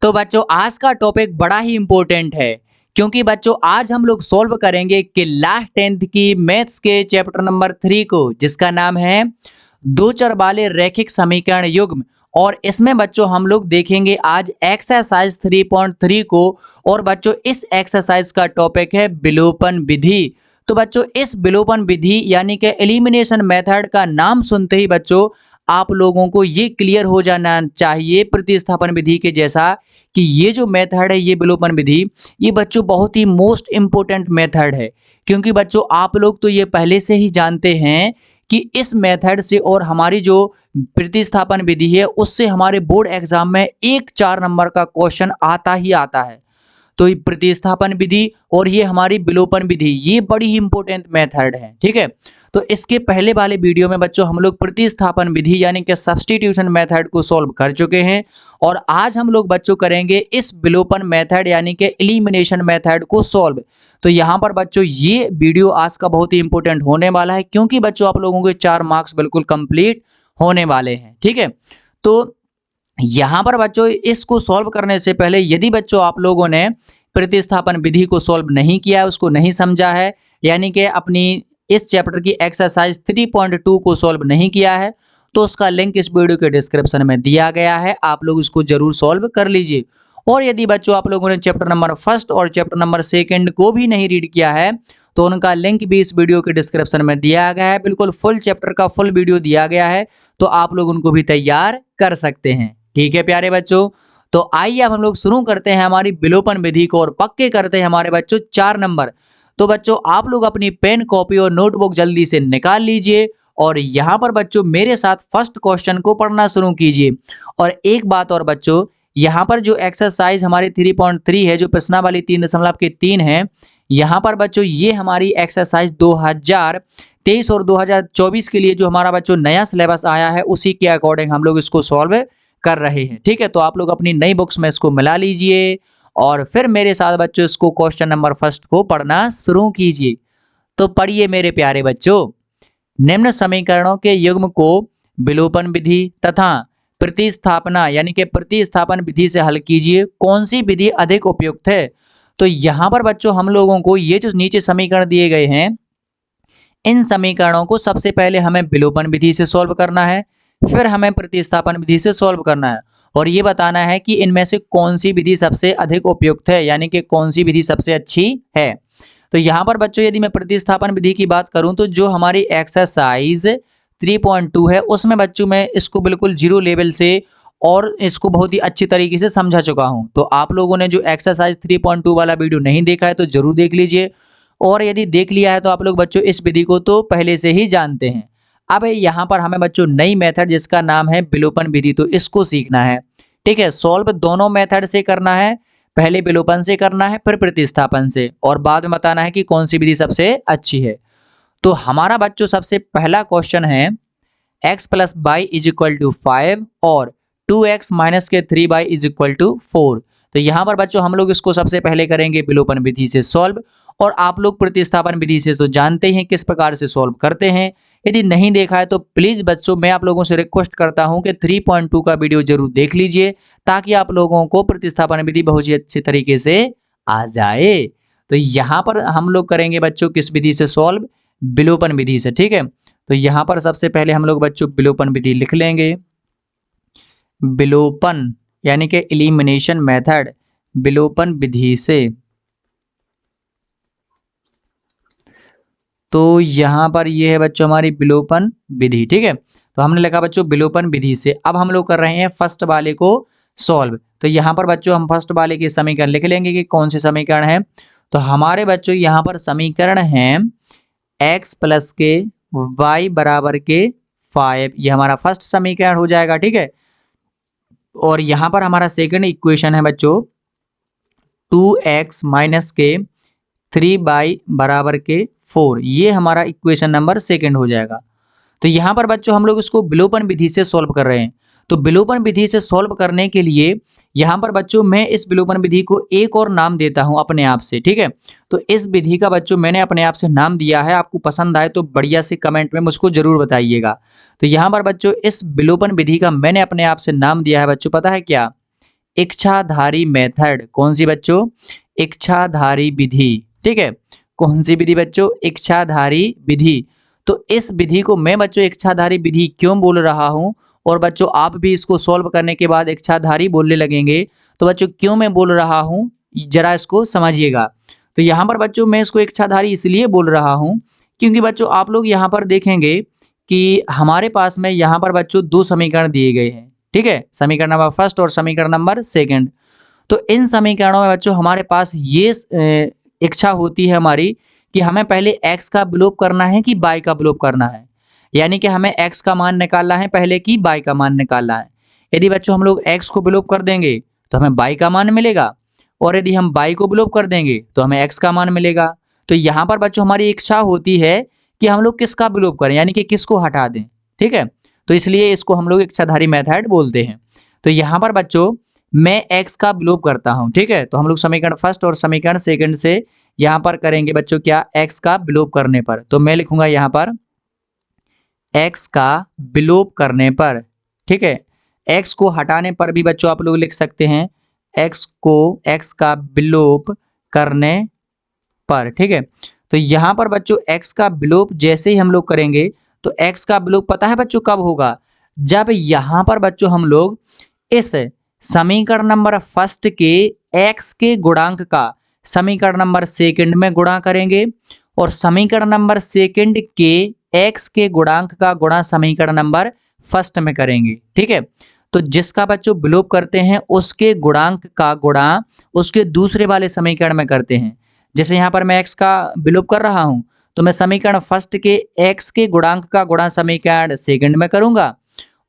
तो बच्चों आज का टॉपिक बड़ा ही इम्पोर्टेंट है क्योंकि बच्चों आज हम लोग सॉल्व करेंगे कि लास्ट 10th की मैथ्स के चैप्टर नंबर 3 को, जिसका नाम है दो चर वाले रैखिक समीकरण युग्म। और इसमें बच्चों हम लोग देखेंगे आज एक्सरसाइज 3.3 को। और बच्चों इस एक्सरसाइज का टॉपिक है विलोपन विधि। तो बच्चों इस विलोपन विधि यानी कि एलिमिनेशन मेथड का नाम सुनते ही बच्चों आप लोगों को ये क्लियर हो जाना चाहिए प्रतिस्थापन विधि के जैसा कि ये जो मेथड है, ये विलोपन विधि, ये बच्चों बहुत ही मोस्ट इंपोर्टेंट मेथड है। क्योंकि बच्चों आप लोग तो ये पहले से ही जानते हैं कि इस मेथड से और हमारी जो प्रतिस्थापन विधि है उससे हमारे बोर्ड एग्जाम में 1-4 नंबर का क्वेश्चन आता ही आता है। तो ये प्रतिस्थापन विधि और ये हमारी विलोपन विधि, ये बड़ी ही इंपॉर्टेंट मेथड है। ठीक है, तो इसके पहले वाले वीडियो में बच्चों हम लोग प्रतिस्थापन विधि यानी कि सब्स्टिट्यूशन मेथड को सॉल्व कर चुके हैं। और आज हम लोग बच्चों करेंगे इस विलोपन मेथड यानी कि एलिमिनेशन मेथड को सॉल्व। तो यहाँ पर बच्चों ये वीडियो आज का बहुत ही इंपॉर्टेंट होने वाला है क्योंकि बच्चों आप लोगों के 4 मार्क्स बिल्कुल कंप्लीट होने वाले हैं। ठीक है, तो यहाँ पर बच्चों इसको सॉल्व करने से पहले यदि बच्चों आप लोगों ने प्रतिस्थापन विधि को सॉल्व नहीं किया है, उसको नहीं समझा है, यानी कि अपनी इस चैप्टर की एक्सरसाइज 3.2 को सॉल्व नहीं किया है, तो उसका लिंक इस वीडियो के डिस्क्रिप्शन में दिया गया है। आप लोग इसको जरूर सॉल्व कर लीजिए। और यदि बच्चों आप लोगों ने चैप्टर नंबर 1 और चैप्टर नंबर 2 को भी नहीं रीड किया है, तो उनका लिंक भी इस वीडियो के डिस्क्रिप्शन में दिया गया है। बिल्कुल फुल चैप्टर का फुल वीडियो दिया गया है, तो आप लोग उनको भी तैयार कर सकते हैं। ठीक है प्यारे बच्चों, तो आइए अब हम लोग शुरू करते हैं हमारी विलोपन विधि को और पक्के करते हैं हमारे बच्चों 4 नंबर। तो बच्चों आप लोग अपनी पेन, कॉपी और नोटबुक जल्दी से निकाल लीजिए और यहाँ पर बच्चों मेरे साथ फर्स्ट क्वेश्चन को पढ़ना शुरू कीजिए। और एक बात और बच्चों, यहाँ पर जो एक्सरसाइज हमारी 3.3 है, जो प्रश्नावली 3.3 है, यहाँ पर बच्चों ये हमारी एक्सरसाइज 2023 और 2024 के लिए जो हमारा बच्चों नया सिलेबस आया है उसी के अकॉर्डिंग हम लोग इसको सॉल्व कर रहे हैं। ठीक है, तो आप लोग अपनी नई बुक्स में इसको मिला लीजिए और फिर मेरे साथ बच्चों इसको क्वेश्चन नंबर फर्स्ट को पढ़ना शुरू कीजिए। तो पढ़िए मेरे प्यारे बच्चों, निम्न समीकरणों के युग्म को विलोपन विधि तथा प्रतिस्थापना यानी कि प्रतिस्थापन विधि से हल कीजिए। कौन सी विधि अधिक उपयुक्त है? तो यहाँ पर बच्चों हम लोगों को ये जो नीचे समीकरण दिए गए हैं, इन समीकरणों को सबसे पहले हमें विलोपन विधि से सॉल्व करना है, फिर हमें प्रतिस्थापन विधि से सॉल्व करना है और ये बताना है कि इनमें से कौन सी विधि सबसे अधिक उपयुक्त है, यानी कि कौन सी विधि सबसे अच्छी है। तो यहाँ पर बच्चों यदि मैं प्रतिस्थापन विधि की बात करूँ तो जो हमारी एक्सरसाइज 3.2 है उसमें बच्चों मैं इसको बिल्कुल 0 लेवल से और इसको बहुत ही अच्छी तरीके से समझा चुका हूँ। तो आप लोगों ने जो एक्सरसाइज 3.2 वाला वीडियो नहीं देखा है तो जरूर देख लीजिए, और यदि देख लिया है तो आप लोग बच्चों इस विधि को तो पहले से ही जानते हैं। अब यहाँ पर हमें बच्चों नई मेथड जिसका नाम है विलोपन विधि, तो इसको सीखना है। ठीक है, सॉल्व दोनों मेथड से करना है, पहले विलोपन से करना है फिर प्रतिस्थापन से, और बाद में बताना है कि कौन सी विधि सबसे अच्छी है। तो हमारा बच्चों सबसे पहला क्वेश्चन है x + y = 5 और 2x - 3y = 4। तो यहाँ पर बच्चों हम लोग इसको सबसे पहले करेंगे विलोपन विधि से सॉल्व, और आप लोग प्रतिस्थापन विधि से तो जानते हैं किस प्रकार से सॉल्व करते हैं। यदि नहीं देखा है तो प्लीज़ बच्चों मैं आप लोगों से रिक्वेस्ट करता हूं कि 3.2 का वीडियो जरूर देख लीजिए ताकि आप लोगों को प्रतिस्थापन विधि बहुत ही अच्छे तरीके से आ जाए। तो यहाँ पर हम लोग करेंगे बच्चों किस विधि से सॉल्व? विलोपन विधि से। ठीक है, तो यहाँ पर सबसे पहले हम लोग बच्चों विलोपन विधि लिख लेंगे। विलोपन यानी कि एलिमिनेशन मेथड, विलोपन विधि से। तो यहाँ पर ये है बच्चों हमारी विलोपन विधि। ठीक है, तो हमने लिखा बच्चों विलोपन विधि से। अब हम लोग कर रहे हैं फर्स्ट वाले को सॉल्व। तो यहाँ पर बच्चों हम फर्स्ट वाले के समीकरण लिख लेंगे कि कौन से समीकरण है। तो हमारे बच्चों यहाँ पर समीकरण है x + के y = 5, ये हमारा फर्स्ट समीकरण हो जाएगा। ठीक है, और यहाँ पर हमारा सेकंड इक्वेशन है बच्चों 2x - के 3y = 4, ये हमारा इक्वेशन नंबर सेकंड हो जाएगा। तो यहाँ पर बच्चों हम लोग इसको विलोपन विधि से सॉल्व कर रहे हैं। तो विलोपन विधि से सॉल्व करने के लिए यहाँ पर बच्चों मैं इस विलोपन विधि को एक और नाम देता हूँ अपने आप से। ठीक है, तो इस विधि का बच्चों मैंने अपने आप से नाम दिया है, आपको पसंद आए तो बढ़िया से कमेंट में मुझको जरूर बताइएगा। तो यहाँ पर बच्चों इस विलोपन विधि का मैंने अपने आप से नाम दिया है बच्चों, पता है क्या? इच्छाधारी मेथड। कौन सी बच्चों? इच्छाधारी विधि। ठीक है, कौन सी विधि बच्चों? इच्छाधारी विधि। तो इस विधि को मैं बच्चों इच्छाधारी विधि क्यों बोल रहा हूं, और बच्चों आप भी इसको सॉल्व करने के बाद इच्छाधारी बोलने लगेंगे, तो बच्चों क्यों मैं बोल रहा हूं जरा इसको समझिएगा। तो यहाँ पर बच्चों मैं इसको इच्छाधारी इसलिए बोल रहा हूं क्योंकि बच्चों आप लोग यहाँ पर देखेंगे कि हमारे पास में यहाँ पर बच्चों दो समीकरण दिए गए हैं। ठीक है, समीकरण नंबर फर्स्ट और समीकरण नंबर सेकंड। तो इन समीकरणों में बच्चों हमारे पास ये इच्छा होती है हमारी कि हमें पहले x का विलोप करना है कि y का विलोप करना है, यानी कि हमें x का मान निकालना है पहले कि y का मान निकालना है। यदि बच्चों हम लोग x को विलोप कर देंगे तो हमें y का मान मिलेगा, और यदि हम y को विलोप कर देंगे तो हमें x का मान मिलेगा। तो यहाँ पर बच्चों हमारी इच्छा होती है कि हम लोग किसका विलोप करें, यानी कि किसको हटा दें। ठीक है, तो इसलिए इसको हम लोग इच्छाधारी मेथड बोलते हैं। तो यहाँ पर बच्चों मैं x का विलोप करता हूँ। ठीक है, तो हम लोग समीकरण फर्स्ट और समीकरण सेकंड से यहाँ पर करेंगे बच्चों क्या, x का विलोप करने पर। तो मैं लिखूंगा यहाँ पर x का विलोप करने पर। ठीक है, x को हटाने पर भी बच्चों आप लोग लिख सकते हैं x का विलोप करने पर। ठीक है, तो यहाँ पर बच्चों x का विलोप जैसे ही हम लोग करेंगे तो x का विलोप पता है बच्चों कब होगा, जब यहाँ पर बच्चों हम लोग इस समीकरण नंबर फर्स्ट के x के गुणांक का समीकरण नंबर सेकंड में गुणा करेंगे, और समीकरण नंबर सेकंड के x के गुणांक का गुणा समीकरण नंबर फर्स्ट में करेंगे। ठीक है, तो जिसका बच्चों विलोप करते हैं उसके गुणांक का गुणा उसके दूसरे वाले समीकरण में करते हैं। जैसे यहाँ पर मैं x का विलोप कर रहा हूँ तो मैं समीकरण फर्स्ट के x के गुणांक का गुणा समीकरण सेकंड में करूंगा,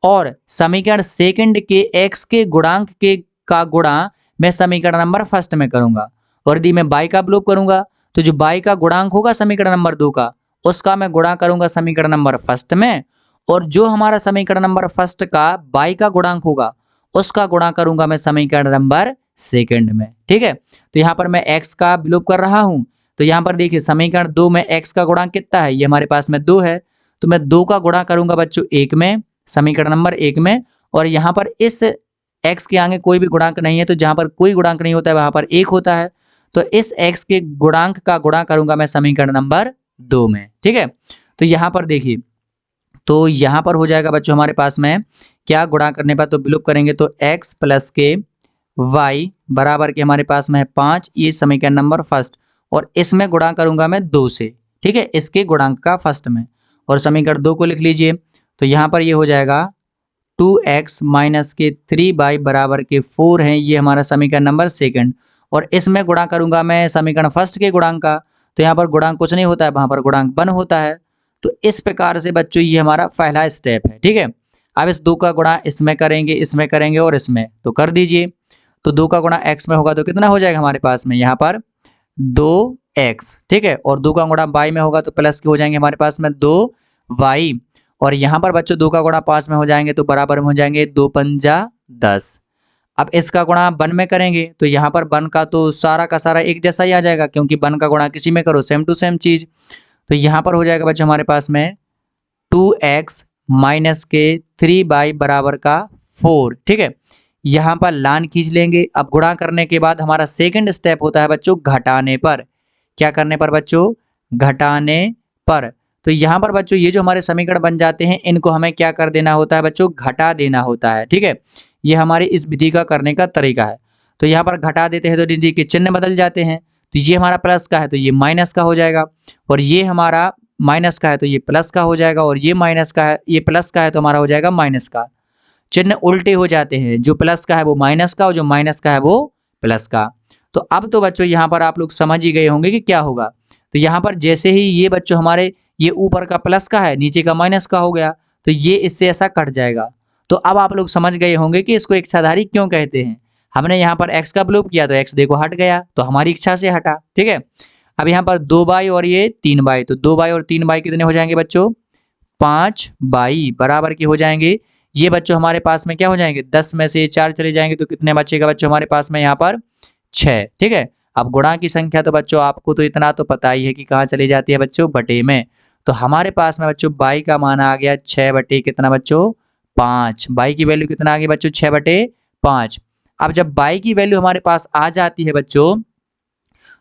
और समीकरण सेकंड के x के गुणांक के का गुणा मैं समीकरण नंबर फर्स्ट में करूंगा। और यदि मैं y का विलोप करूंगा तो जो y का गुणांक होगा समीकरण नंबर 2 का, उसका मैं गुणा करूंगा समीकरण नंबर फर्स्ट में, और जो हमारा समीकरण नंबर फर्स्ट का y का गुणांक होगा उसका गुणा करूंगा मैं समीकरण नंबर सेकंड में। ठीक है, तो यहाँ पर मैं x का विलोप कर रहा हूँ, तो यहाँ पर देखिए समीकरण 2 में x का गुणांक कितना है, ये हमारे पास में 2 है, तो मैं 2 का गुणा करूंगा बच्चों 1 में, समीकरण नंबर 1 में, और यहाँ पर इस x के आगे कोई भी गुणांक नहीं है, तो जहाँ पर कोई गुणांक नहीं होता है वहां पर 1 होता है, तो इस x के गुणांक का गुणा करूंगा मैं समीकरण नंबर 2 में। ठीक है, तो यहाँ पर देखिए, तो यहाँ पर हो जाएगा बच्चों हमारे पास में क्या, गुणा करने पर तो विलोप करेंगे तो x प्लस के y बराबर के हमारे पास में है 5, ये समीकरण नंबर फर्स्ट, और इसमें गुणा करूंगा मैं 2 से। ठीक है, इसके गुणांक का फर्स्ट में, और समीकरण 2 को लिख लीजिए, तो यहाँ पर ये हो जाएगा 2x माइनस के 3y बराबर के 4 है, ये हमारा समीकरण नंबर सेकंड, और इसमें गुणा करूंगा मैं समीकरण फर्स्ट के गुणांक का, तो यहाँ पर गुणांक कुछ नहीं होता है, वहां पर गुणांक 1 होता है। तो इस प्रकार से बच्चों ये हमारा पहला स्टेप है। ठीक है, अब इस 2 का गुणा इसमें करेंगे और इसमें, तो कर दीजिए, तो 2 का गुणा x में होगा तो कितना हो जाएगा हमारे पास में यहाँ पर 2x। ठीक है, और 2 का गुणा y में होगा तो प्लस के हो जाएंगे हमारे पास में 2y, और यहाँ पर बच्चों 2 का गुणा 5 में हो जाएंगे तो बराबर में हो जाएंगे 2 पंजा 10। अब इसका गुणा 1 में करेंगे तो यहाँ पर 1 का तो सारा का सारा एक जैसा ही आ जाएगा, क्योंकि 1 का गुणा किसी में करो सेम टू सेम चीज, तो यहाँ पर हो जाएगा बच्चों हमारे पास में 2x माइनस के 3y बराबर का 4। ठीक है, यहाँ पर लान खींच लेंगे। अब गुणा करने के बाद हमारा सेकंड स्टेप होता है बच्चों घटाने पर। क्या करने पर बच्चों? घटाने पर। तो यहाँ पर बच्चों ये जो हमारे समीकरण बन जाते हैं इनको हमें क्या कर देना होता है बच्चों? घटा देना होता है। ठीक है, ये हमारी इस विधि का करने का तरीका है। तो यहाँ पर घटा देते हैं तो विधि के चिन्ह बदल जाते हैं, तो ये हमारा प्लस का है तो ये माइनस का हो जाएगा, और ये हमारा माइनस का है तो ये प्लस का हो जाएगा, और ये माइनस का है, ये प्लस का है तो हमारा हो जाएगा माइनस का। चिन्ह उल्टे हो जाते हैं, जो प्लस का है वो माइनस का और जो माइनस का है वो प्लस का। तो अब तो बच्चों यहाँ पर आप लोग समझ ही गए होंगे कि क्या होगा। तो यहाँ पर जैसे ही ये बच्चों हमारे ये ऊपर का प्लस का है नीचे का माइनस का हो गया, तो ये इससे ऐसा कट जाएगा। तो अब आप लोग समझ गए होंगे कि इसको इच्छाधारी क्यों कहते हैं। हमने यहाँ पर x का विलोप किया तो x देखो हट गया, तो हमारी इच्छा से हटा। ठीक है, अब यहाँ पर 2y और ये 3y, तो 2y और 3y कितने हो जाएंगे बच्चों? 5y बराबर के हो जाएंगे। ये बच्चों हमारे पास में क्या हो जाएंगे? 10 में से 4 चले जाएंगे तो कितने बचेगा बच्चों हमारे पास में यहाँ पर? 6। ठीक है, अब गुणा की संख्या तो बच्चों आपको तो इतना तो पता ही है कि कहाँ चली जाती है बच्चों? बटे में। तो हमारे पास में बच्चों y का मान आ गया 6 बटे कितना बच्चों? 5। y की वैल्यू कितना आ गई बच्चों? 6 बटे 5। अब जब y की वैल्यू हमारे पास आ जाती है बच्चों,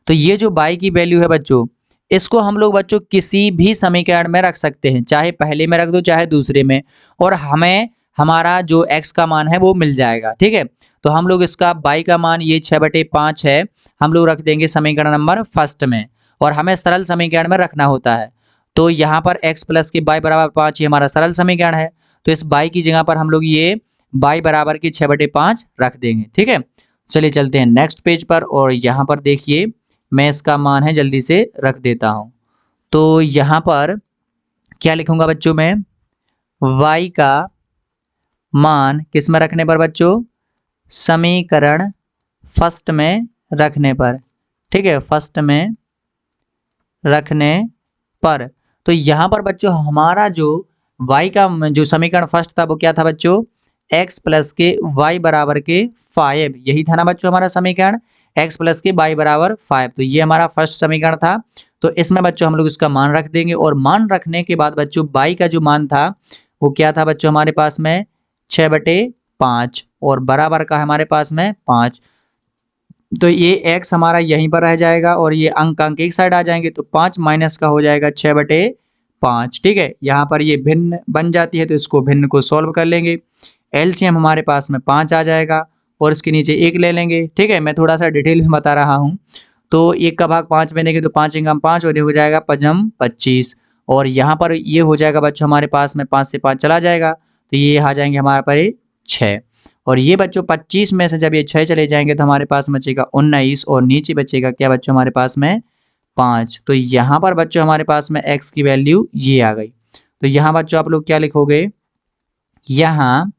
तो ये जो y की वैल्यू है बच्चों, इसको हम लोग बच्चों किसी भी समीकरण में रख सकते हैं, चाहे पहले में रख दो चाहे दूसरे में, और हमें हमारा जो x का मान है वो मिल जाएगा। ठीक है, तो हम लोग इसका y का मान ये 6/5 है, हम लोग रख देंगे समीकरण नंबर फर्स्ट में, और हमें सरल समीकरण में रखना होता है। तो यहाँ पर x प्लस के y बराबर 5 ये हमारा सरल समीकरण है, तो इस y की जगह पर हम लोग ये y बराबर की 6/5 रख देंगे। ठीक है, चलिए चलते हैं नेक्स्ट पेज पर, और यहाँ पर देखिए मैं इसका मान है जल्दी से रख देता हूँ। तो यहाँ पर क्या लिखूंगा बच्चों, मैं y का मान किस में रखने पर बच्चों, समीकरण फर्स्ट में रखने पर। ठीक है, फर्स्ट में रखने पर, तो यहाँ पर बच्चों हमारा जो y का जो समीकरण फर्स्ट था वो क्या था बच्चों, x प्लस के y बराबर के 5, यही था ना बच्चों हमारा समीकरण, x प्लस के y बराबर 5। तो ये हमारा फर्स्ट समीकरण था, तो इसमें बच्चों हम लोग इसका मान रख देंगे, और मान रखने के बाद बच्चों y का जो मान था वो क्या था बच्चों हमारे पास में 6/5, और बराबर का हमारे पास में 5। तो ये x हमारा यहीं पर रह जाएगा, और ये अंक एक साइड आ जाएंगे, तो 5 माइनस का हो जाएगा 6/5। ठीक है, यहाँ पर ये भिन्न बन जाती है, तो इसको भिन्न को सॉल्व कर लेंगे। एलसीएम हमारे पास में 5 आ जाएगा, और इसके नीचे 1 ले लेंगे। ठीक है, मैं थोड़ा सा डिटेल में बता रहा हूँ। तो 1 का भाग 5 में देंगे तो 5 एकम 5, और ये हो जाएगा 5 25, और यहाँ पर ये हो जाएगा बच्चों हमारे पास में 5 से 5 चला जाएगा, तो ये आ जाएंगे हमारे पर 6, और ये बच्चों 25 में से जब ये 6 चले जाएंगे तो हमारे पास बचेगा 19, और नीचे बचेगा क्या बच्चों हमारे पास में 5। तो यहाँ पर बच्चों हमारे पास में x की वैल्यू ये आ गई। तो यहाँ बच्चों आप लोग क्या लिखोगे, यहाँ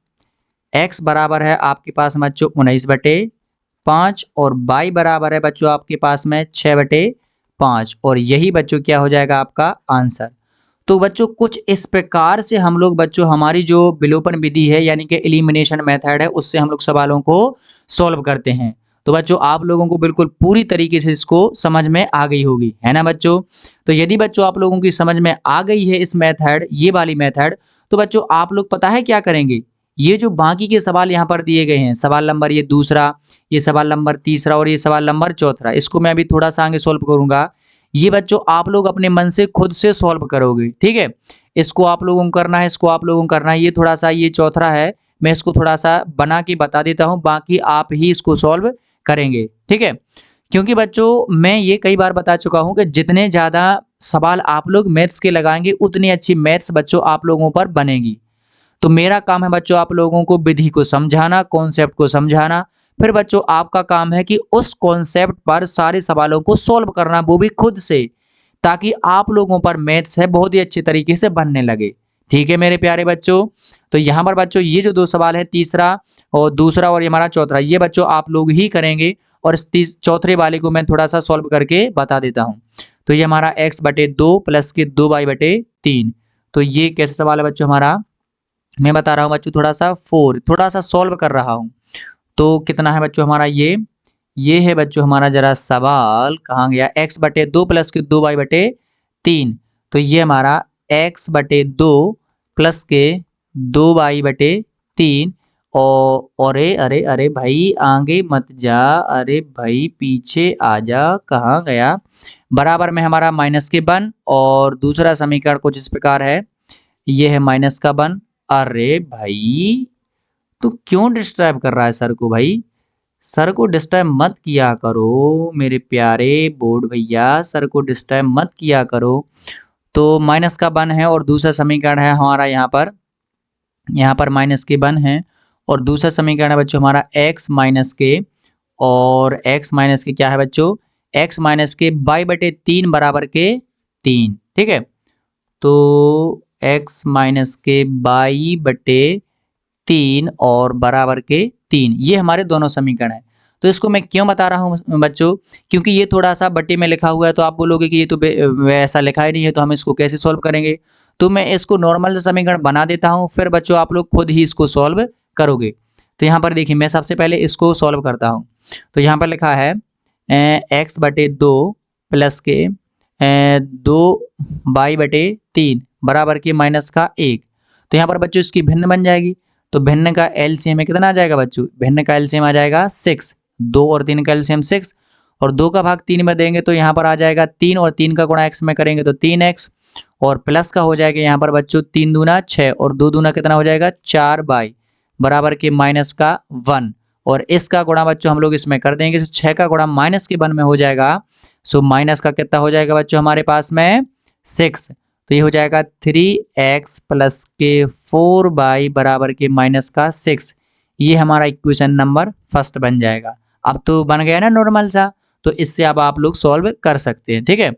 x बराबर है आपके पास बच्चों 19/5, और y बराबर है बच्चों आपके पास में 6/5, और यही बच्चों क्या हो जाएगा आपका आंसर। तो बच्चों कुछ इस प्रकार से हम लोग बच्चों हमारी जो विलोपन विधि है यानी कि एलिमिनेशन मेथड है, उससे हम लोग सवालों को सॉल्व करते हैं। तो बच्चों आप लोगों को बिल्कुल पूरी तरीके से इसको समझ में आ गई होगी, है ना बच्चों। तो यदि बच्चों आप लोगों की समझ में आ गई है इस मेथड, ये वाली मेथड, तो बच्चों आप लोग पता है क्या करेंगे, ये जो बाकी के सवाल यहाँ पर दिए गए हैं, सवाल नंबर ये दूसरा, ये सवाल नंबर तीसरा, और ये सवाल नंबर चौथा, इसको मैं अभी थोड़ा सा आगे सॉल्व करूंगा। ये बच्चों आप लोग अपने मन से खुद से सॉल्व करोगे। ठीक है, इसको आप लोगों को करना है, इसको आप लोगों को करना है। ये थोड़ा सा ये चौथा है, मैं इसको थोड़ा सा बना के बता देता हूँ, बाकी आप ही इसको सॉल्व करेंगे। ठीक है, क्योंकि बच्चों मैं ये कई बार बता चुका हूँ कि जितने ज़्यादा सवाल आप लोग मैथ्स के लगाएंगे उतनी अच्छी मैथ्स बच्चों आप लोगों पर बनेगी। तो मेरा काम है बच्चों आप लोगों को विधि को समझाना, कॉन्सेप्ट को समझाना, फिर बच्चों आपका काम है कि उस कॉन्सेप्ट पर सारे सवालों को सॉल्व करना, वो भी खुद से, ताकि आप लोगों पर मैथ्स है बहुत ही अच्छे तरीके से बनने लगे। ठीक है मेरे प्यारे बच्चों, तो यहाँ पर बच्चों ये जो 2 सवाल है, तीसरा और दूसरा और ये हमारा चौथा, ये बच्चों आप लोग ही करेंगे, और इस चौथे वाले को मैं थोड़ा सा सॉल्व करके बता देता हूँ। तो ये हमारा x/2 प्लस के 2y/3, तो ये कैसे सवाल है बच्चों हमारा, मैं बता रहा हूँ बच्चों, थोड़ा सा थोड़ा सा सॉल्व कर रहा हूँ। तो कितना है बच्चों हमारा, ये है बच्चों हमारा, जरा सवाल कहाँ गया, x/2 प्लस के 2y/3, तो ये हमारा x/2 प्लस के 2y/3, और अरे अरे अरे भाई आगे मत जा, अरे भाई पीछे आ जा, कहाँ गया, बराबर में हमारा -1, और दूसरा समीकरण कुछ इस प्रकार है, ये है -1। अरे भाई तू क्यों डिस्टर्ब कर रहा है सर को, भाई सर को डिस्टर्ब मत किया करो मेरे प्यारे बोर्ड भैया, सर को डिस्टर्ब मत किया करो। तो -1 है, और दूसरा समीकरण है हमारा यहाँ पर -1 है, और दूसरा समीकरण है बच्चों हमारा x-, और x- क्या है बच्चों, x- y/3 बराबर के 3। ठीक है, तो x- y/3 और बराबर के 3, ये हमारे दोनों समीकरण हैं। तो इसको मैं क्यों बता रहा हूँ बच्चों, क्योंकि ये थोड़ा सा बट्टे में लिखा हुआ है, तो आप बोलोगे कि ये तो वैसा लिखा ही नहीं है, तो हम इसको कैसे सॉल्व करेंगे। तो मैं इसको नॉर्मल समीकरण बना देता हूँ, फिर बच्चों आप लोग खुद ही इसको सॉल्व करोगे। तो यहाँ पर देखिए मैं सबसे पहले इसको सॉल्व करता हूँ। तो यहाँ पर लिखा है x/2 प्लस के 2y/3 बराबर के -1। तो यहाँ पर बच्चों इसकी भिन्न बन जाएगी, तो भिन्न का एलसीएम में कितना आ जाएगा बच्चों? भिन्न का एलसीएम आ जाएगा 6। 2 और 3 का एलसीएम 6 और 2 का भाग 3 में देंगे तो यहाँ पर आ जाएगा 3 और 3 का गुणा x में करेंगे तो 3x और प्लस का हो जाएगा यहाँ पर बच्चों 3 दूना 6 और 2 दूना कितना हो जाएगा 4y बराबर के माइनस का 1 और इसका गुणा बच्चों हम लोग इसमें कर देंगे तो 6 का गुणा माइनस के 1 में हो जाएगा। सो माइनस का कितना हो जाएगा बच्चों हमारे पास में 6। तो ये हो जाएगा 3x प्लस के 4y बराबर के माइनस का 6। ये हमारा इक्वेशन नंबर फर्स्ट बन जाएगा। अब तो बन गया ना नॉर्मल सा, तो इससे अब आप लोग सॉल्व कर सकते हैं, ठीक है।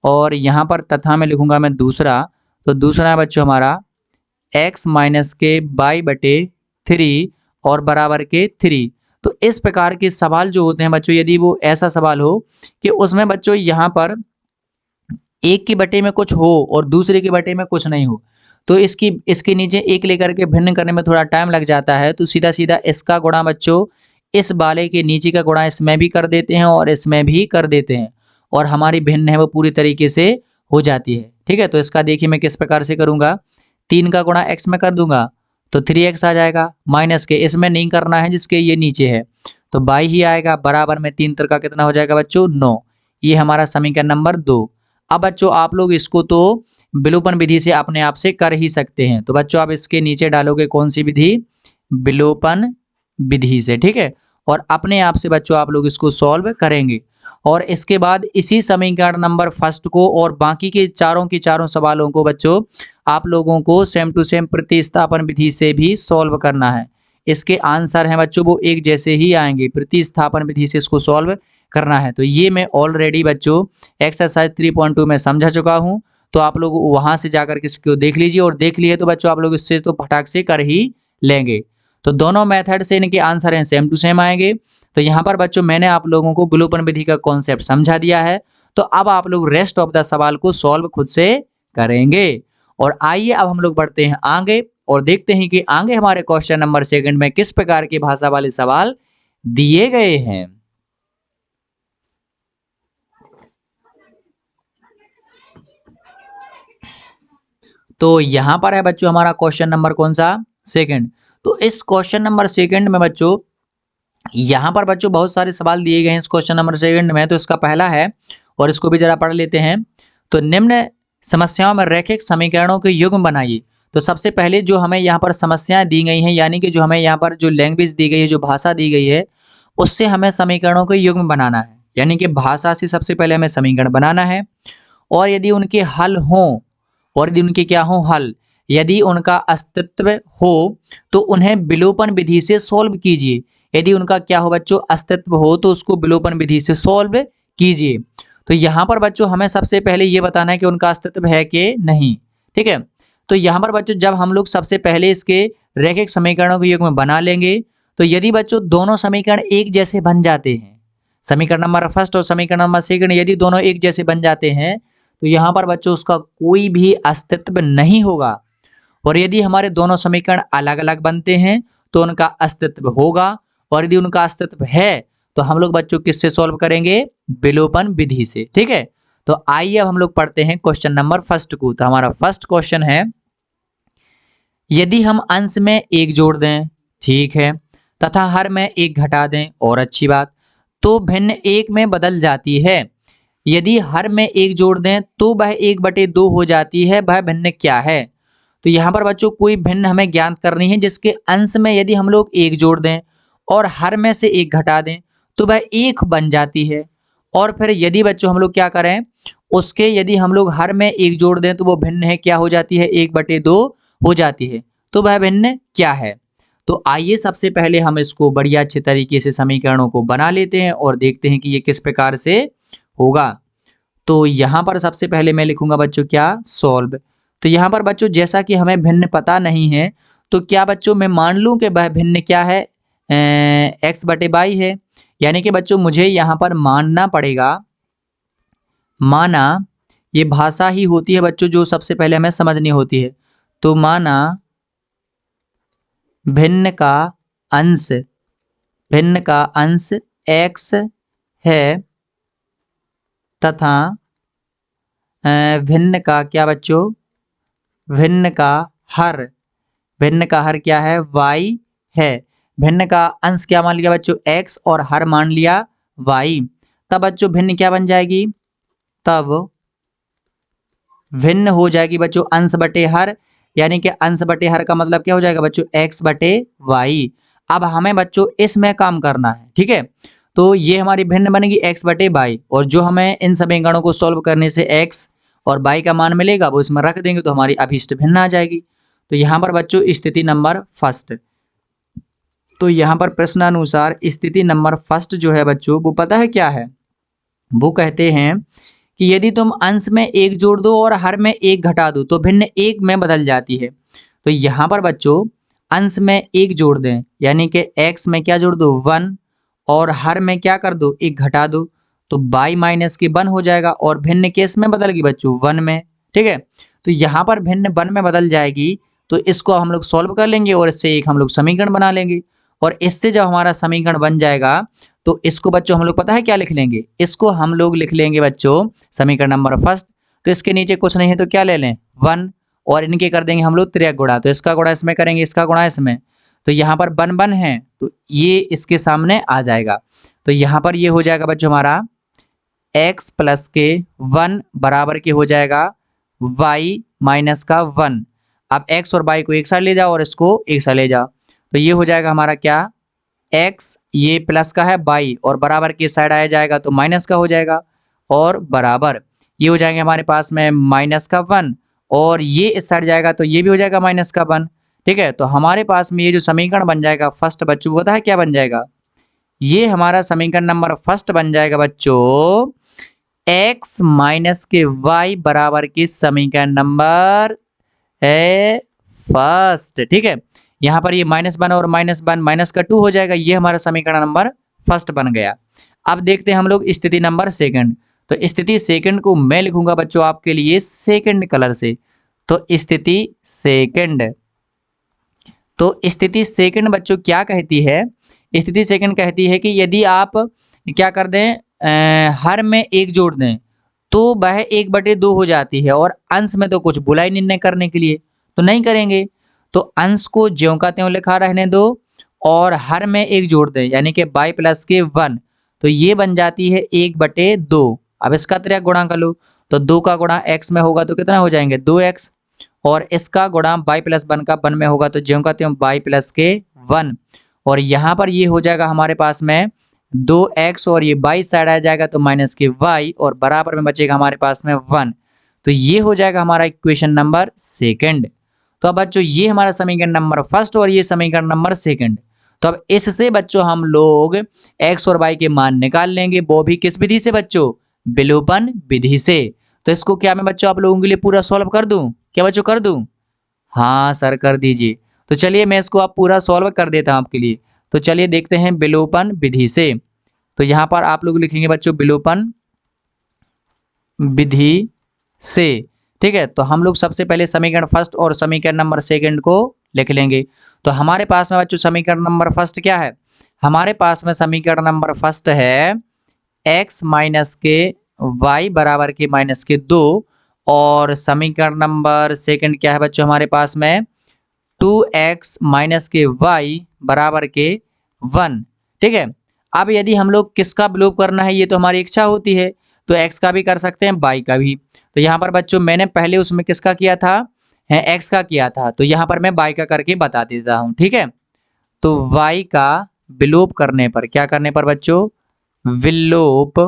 और यहाँ पर तथा में लिखूंगा मैं दूसरा, तो दूसरा है बच्चों हमारा x माइनस के बाई बटे 3 और बराबर के 3। तो इस प्रकार के सवाल जो होते हैं बच्चों, यदि वो ऐसा सवाल हो कि उसमें बच्चों यहाँ पर एक के बटे में कुछ हो और दूसरे के बटे में कुछ नहीं हो, तो इसके नीचे एक लेकर के भिन्न करने में थोड़ा टाइम लग जाता है, तो सीधा सीधा इसका गुणा बच्चों इस वाले के नीचे का गुणा इसमें भी कर देते हैं और इसमें भी कर देते हैं और हमारी भिन्न है वो पूरी तरीके से हो जाती है, ठीक है। तो इसका देखिए मैं किस प्रकार से करूंगा, 3 का गुणा x में कर दूंगा तो 3x आ जाएगा, माइनस के इसमें नहीं करना है जिसके ये नीचे है तो बाई ही आएगा, बराबर में 3 का कितना हो जाएगा बच्चों 9। ये हमारा समीकरण नंबर 2। अब बच्चों आप लोग इसको तो विलोपन विधि से अपने आप से कर ही सकते हैं, तो बच्चों आप इसके नीचे डालोगे कौन सी विधि? विलोपन विधि से, ठीक है। और अपने आप से बच्चों आप लोग इसको सॉल्व करेंगे और इसके बाद इसी समीकरण नंबर फर्स्ट को और बाकी के चारों सवालों को बच्चों आप लोगों को सेम टू सेम प्रतिस्थापन विधि से भी सॉल्व करना है। इसके आंसर हैं बच्चों वो एक जैसे ही आएंगे, प्रतिस्थापन विधि से इसको सॉल्व करना है। तो ये मैं ऑलरेडी बच्चों एक्सरसाइज 3.2 में समझा चुका हूँ, तो आप लोग वहां से जाकर के इसको देख लीजिए और देख लिए तो बच्चों आप लोग इससे तो फटाक से कर ही लेंगे। तो दोनों मेथड से इनके आंसर हैं सेम टू सेम आएंगे। तो यहाँ पर बच्चों मैंने आप लोगों को विलोपन विधि का कॉन्सेप्ट समझा दिया है, तो अब आप लोग रेस्ट ऑफ द सवाल को सॉल्व खुद से करेंगे। और आइए अब हम लोग बढ़ते हैं आगे और देखते हैं कि आगे हमारे क्वेश्चन नंबर सेकंड में किस प्रकार की भाषा वाले सवाल दिए गए हैं। तो यहां पर है बच्चों हमारा क्वेश्चन नंबर कौन सा? सेकंड। तो इस क्वेश्चन नंबर सेकंड में बच्चों यहाँ पर बच्चों बहुत सारे सवाल दिए गए हैं इस क्वेश्चन नंबर सेकंड में। तो इसका पहला है और इसको भी जरा पढ़ लेते हैं। तो निम्न समस्याओं में रैखिक समीकरणों के युग्म बनाइए। तो सबसे पहले जो हमें यहाँ पर समस्याएं दी गई हैं, यानी कि जो हमें यहाँ पर जो लैंग्वेज दी गई है, जो भाषा दी गई है, उससे हमें समीकरणों के युग्म बनाना है। यानी कि भाषा से सबसे पहले हमें समीकरण बनाना है और यदि उनके हल हों, और यदि उनके क्या हो हल, यदि उनका अस्तित्व हो तो उन्हें विलोपन विधि से सॉल्व कीजिए। यदि उनका क्या हो बच्चों? अस्तित्व हो तो उसको विलोपन विधि से सॉल्व कीजिए। तो यहाँ पर बच्चों हमें सबसे पहले ये बताना है कि उनका अस्तित्व है कि नहीं, ठीक है। तो यहाँ पर बच्चों जब हम लोग सबसे पहले इसके रैखिक समीकरणों के युग्म बना लेंगे, तो यदि बच्चों दोनों समीकरण एक जैसे बन जाते हैं, समीकरण नंबर फर्स्ट और समीकरण नंबर सेकंड यदि दोनों एक जैसे बन जाते हैं, तो यहाँ पर बच्चों उसका कोई भी अस्तित्व नहीं होगा। और यदि हमारे दोनों समीकरण अलग अलग बनते हैं तो उनका अस्तित्व होगा, और यदि उनका अस्तित्व है तो हम लोग बच्चों किससे सॉल्व करेंगे? विलोपन विधि से, ठीक है। तो आइए अब हम लोग पढ़ते हैं क्वेश्चन नंबर फर्स्ट को। तो हमारा फर्स्ट क्वेश्चन है, यदि हम अंश में 1 जोड़ दें, ठीक है, तथा हर में 1 घटा दें, और अच्छी बात, तो भिन्न 1 में बदल जाती है। यदि हर में 1 जोड़ दें तो वह 1/2 हो जाती है, वह भिन्न क्या है? तो यहाँ पर बच्चों कोई भिन्न हमें ज्ञात करनी है जिसके अंश में यदि हम लोग 1 जोड़ दें और हर में से 1 घटा दें तो वह 1 बन जाती है। और फिर यदि बच्चों हम लोग क्या करें, उसके यदि हम लोग हर में 1 जोड़ दें तो वो भिन्न है क्या हो जाती है? 1/2 हो जाती है। तो वह भिन्न क्या है? तो आइए सबसे पहले हम इसको बढ़िया अच्छे तरीके से समीकरणों को बना लेते हैं और देखते हैं कि ये किस प्रकार से होगा। तो यहाँ पर सबसे पहले मैं लिखूंगा बच्चों क्या? सॉल्व। तो यहाँ पर बच्चों जैसा कि हमें भिन्न पता नहीं है, तो क्या बच्चों मैं मान लूं कि वह भिन्न क्या है? x/y है। यानी कि बच्चों मुझे यहाँ पर मानना पड़ेगा, माना ये भाषा ही होती है बच्चों जो सबसे पहले हमें समझनी होती है। तो माना भिन्न का अंश x है तथा भिन्न का क्या बच्चों? भिन्न का हर भिन्न का हर क्या है, y है। भिन्न का अंश क्या मान लिया बच्चों, x, और हर मान लिया y। तब बच्चों भिन्न क्या बन जाएगी, तब भिन्न हो जाएगी बच्चों अंश बटे हर, यानी कि अंश बटे हर का मतलब क्या हो जाएगा बच्चों, x बटे y। अब हमें बच्चों इसमें काम करना है, ठीक है। तो ये हमारी भिन्न बनेगी x बटे y, और जो हमें इन समीकरणों को सॉल्व करने से x और y का मान मिलेगा वो इसमें रख देंगे तो हमारी अभिष्ट भिन्न आ जाएगी। तो यहाँ पर बच्चों स्थिति नंबर फर्स्ट, तो यहाँ पर प्रश्नानुसार स्थिति नंबर फर्स्ट जो है बच्चों वो पता है क्या है, वो कहते हैं कि यदि तुम अंश में एक जोड़ दो और हर में एक घटा दो तो भिन्न एक में बदल जाती है। तो यहाँ पर बच्चों अंश में एक जोड़ दें, यानी कि x में क्या जोड़ दो, 1, और हर में क्या कर दो, एक घटा दो, तो y माइनस के 1 हो जाएगा, और भिन्न केस में बदल गई बच्चों 1 में, ठीक है। तो यहाँ पर भिन्न 1 में बदल जाएगी, तो इसको हम लोग सॉल्व कर लेंगे और इससे एक हम लोग समीकरण बना लेंगे। और इससे जब हमारा समीकरण बन जाएगा तो इसको बच्चों हम लोग पता है क्या लिख लेंगे, इसको हम लोग लिख लेंगे बच्चों समीकरण नंबर फर्स्ट। तो इसके नीचे कुछ नहीं है तो क्या ले लें, 1, और इनके कर देंगे हम लोग त्रिक गुणा, तो इसका गुणा इसमें करेंगे, इसका गुणा इसमें, तो यहाँ पर 1 1 है तो ये इसके सामने आ जाएगा। तो यहाँ पर ये हो जाएगा बच्चों हमारा x प्लस के 1 बराबर के हो जाएगा y माइनस का 1। अब x और y को एक साथ ले जाओ और इसको एक साथ ले जाओ, तो ये हो जाएगा हमारा क्या, x ये प्लस का है y, और बराबर की साइड आया जाएगा तो माइनस का हो जाएगा, और बराबर ये हो जाएंगे हमारे पास में माइनस का 1, और ये इस साइड जाएगा तो ये भी हो जाएगा माइनस का 1, ठीक है। तो हमारे पास में ये जो समीकरण बन जाएगा फर्स्ट बच्चों वो पता है क्या बन जाएगा, ये हमारा समीकरण नंबर फर्स्ट बन जाएगा बच्चों x माइनस के y बराबर की समीकरण नंबर है फर्स्ट, ठीक है। यहाँ पर ये -1 और -1 माइनस का 2 हो जाएगा, ये हमारा समीकरण नंबर फर्स्ट बन गया। अब देखते हैं हम लोग स्थिति नंबर सेकंड। तो स्थिति सेकंड को मैं लिखूंगा बच्चों आपके लिए सेकंड कलर से। तो स्थिति सेकंड, तो स्थिति सेकंड बच्चों क्या कहती है, स्थिति सेकंड कहती है कि यदि आप क्या कर दें, हर में एक जोड़ दें तो वह 1/2 हो जाती है, और अंश में तो कुछ बुला ही निर्णय करने के लिए तो नहीं करेंगे, तो अंश को ज्यों का त्यों लिखा रहने दो, और हर में एक जोड़ दें यानी कि y प्लस के 1, तो ये बन जाती है 1/2। अब इसका त्रिक गुणा कर लो, तो 2 का गुणा x में होगा तो कितना हो जाएंगे 2x, और इसका गुणा y प्लस 1 का 1 में होगा तो ज्यों का त्यों y प्लस के 1, और यहाँ पर ये हो जाएगा हमारे पास में 2x, और ये y साइड आ जाएगा तो माइनस के y, और बराबर में बचेगा हमारे पास में 1। तो ये हो जाएगा हमारा इक्वेशन नंबर सेकंड। तो अब बच्चों ये हमारा समीकरण नंबर फर्स्ट और ये समीकरण नंबर सेकंड। तो अब इससे बच्चों हम लोग x और y के मान निकाल लेंगे, वो भी किस विधि से बच्चों, विलोपन विधि से। तो इसको क्या मैं बच्चों आप लोगों के लिए पूरा सॉल्व कर दूं, क्या बच्चों कर दूं, हाँ सर कर दीजिए। तो चलिए मैं इसको आप पूरा सॉल्व कर देता हूं आपके लिए। तो चलिए देखते हैं विलोपन विधि से। तो यहाँ पर आप लोग लिखेंगे बच्चों विलोपन विधि से, ठीक है। तो हम लोग सबसे पहले समीकरण फर्स्ट और समीकरण नंबर सेकंड को लिख लेंगे। तो हमारे पास में बच्चों समीकरण नंबर फर्स्ट क्या है, हमारे पास में समीकरण नंबर फर्स्ट है x माइनस के y बराबर के -2, और समीकरण नंबर सेकंड क्या है बच्चों हमारे पास में 2x माइनस के y बराबर के 1, ठीक है। अब यदि हम लोग किसका विलोप करना है ये तो हमारी इच्छा होती है, तो x का भी कर सकते हैं y का भी। तो यहाँ पर बच्चों मैंने पहले उसमें किसका किया था, x का किया था, तो यहाँ पर मैं y का करके बता देता हूँ, ठीक है। तो y का विलोप करने पर, क्या करने पर बच्चों, विलोप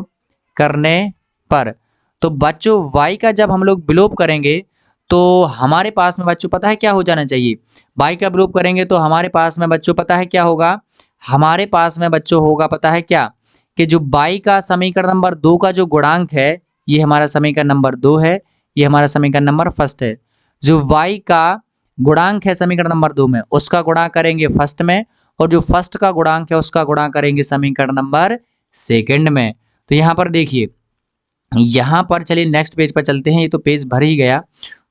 करने पर, तो बच्चों y का जब हम लोग विलोप करेंगे तो हमारे पास में बच्चों पता है क्या हो जाना चाहिए, y का विलोप करेंगे तो हमारे पास में बच्चों पता है क्या होगा, हमारे पास में बच्चों होगा पता है क्या, कि जो y का समीकरण नंबर 2 का जो गुणांक है ये हमारा समीकरण नंबर 2 है, ये हमारा समीकरण नंबर फर्स्ट है। जो y का गुणांक है समीकरण नंबर 2 में उसका गुणा करेंगे फर्स्ट में, और जो फर्स्ट का गुणांक है उसका गुणा करेंगे समीकरण नंबर सेकंड में। तो यहाँ पर देखिए, यहाँ पर चलिए नेक्स्ट पेज पर चलते हैं, ये तो पेज भर ही गया।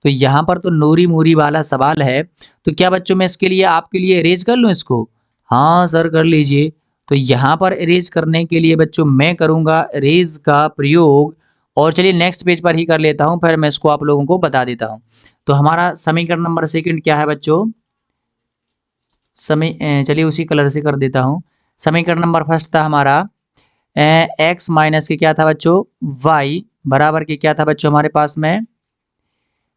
तो यहाँ पर तो नूरी मूरी वाला सवाल है, तो क्या बच्चों मैं इसके लिए आपके लिए इरेज कर लूँ इसको, हाँ सर कर लीजिए। तो यहाँ पर इरेज करने के लिए बच्चों मैं करूँगा इरेज का प्रयोग, और चलिए नेक्स्ट पेज पर ही कर लेता हूँ, फिर मैं इसको आप लोगों को बता देता हूँ। तो हमारा समीकरण नंबर सेकंड क्या है बच्चों, चलिए उसी कलर से कर देता हूँ। समीकरण नंबर फर्स्ट था हमारा एक्स माइनस के क्या था बच्चों, वाई बराबर के क्या था बच्चों हमारे पास में,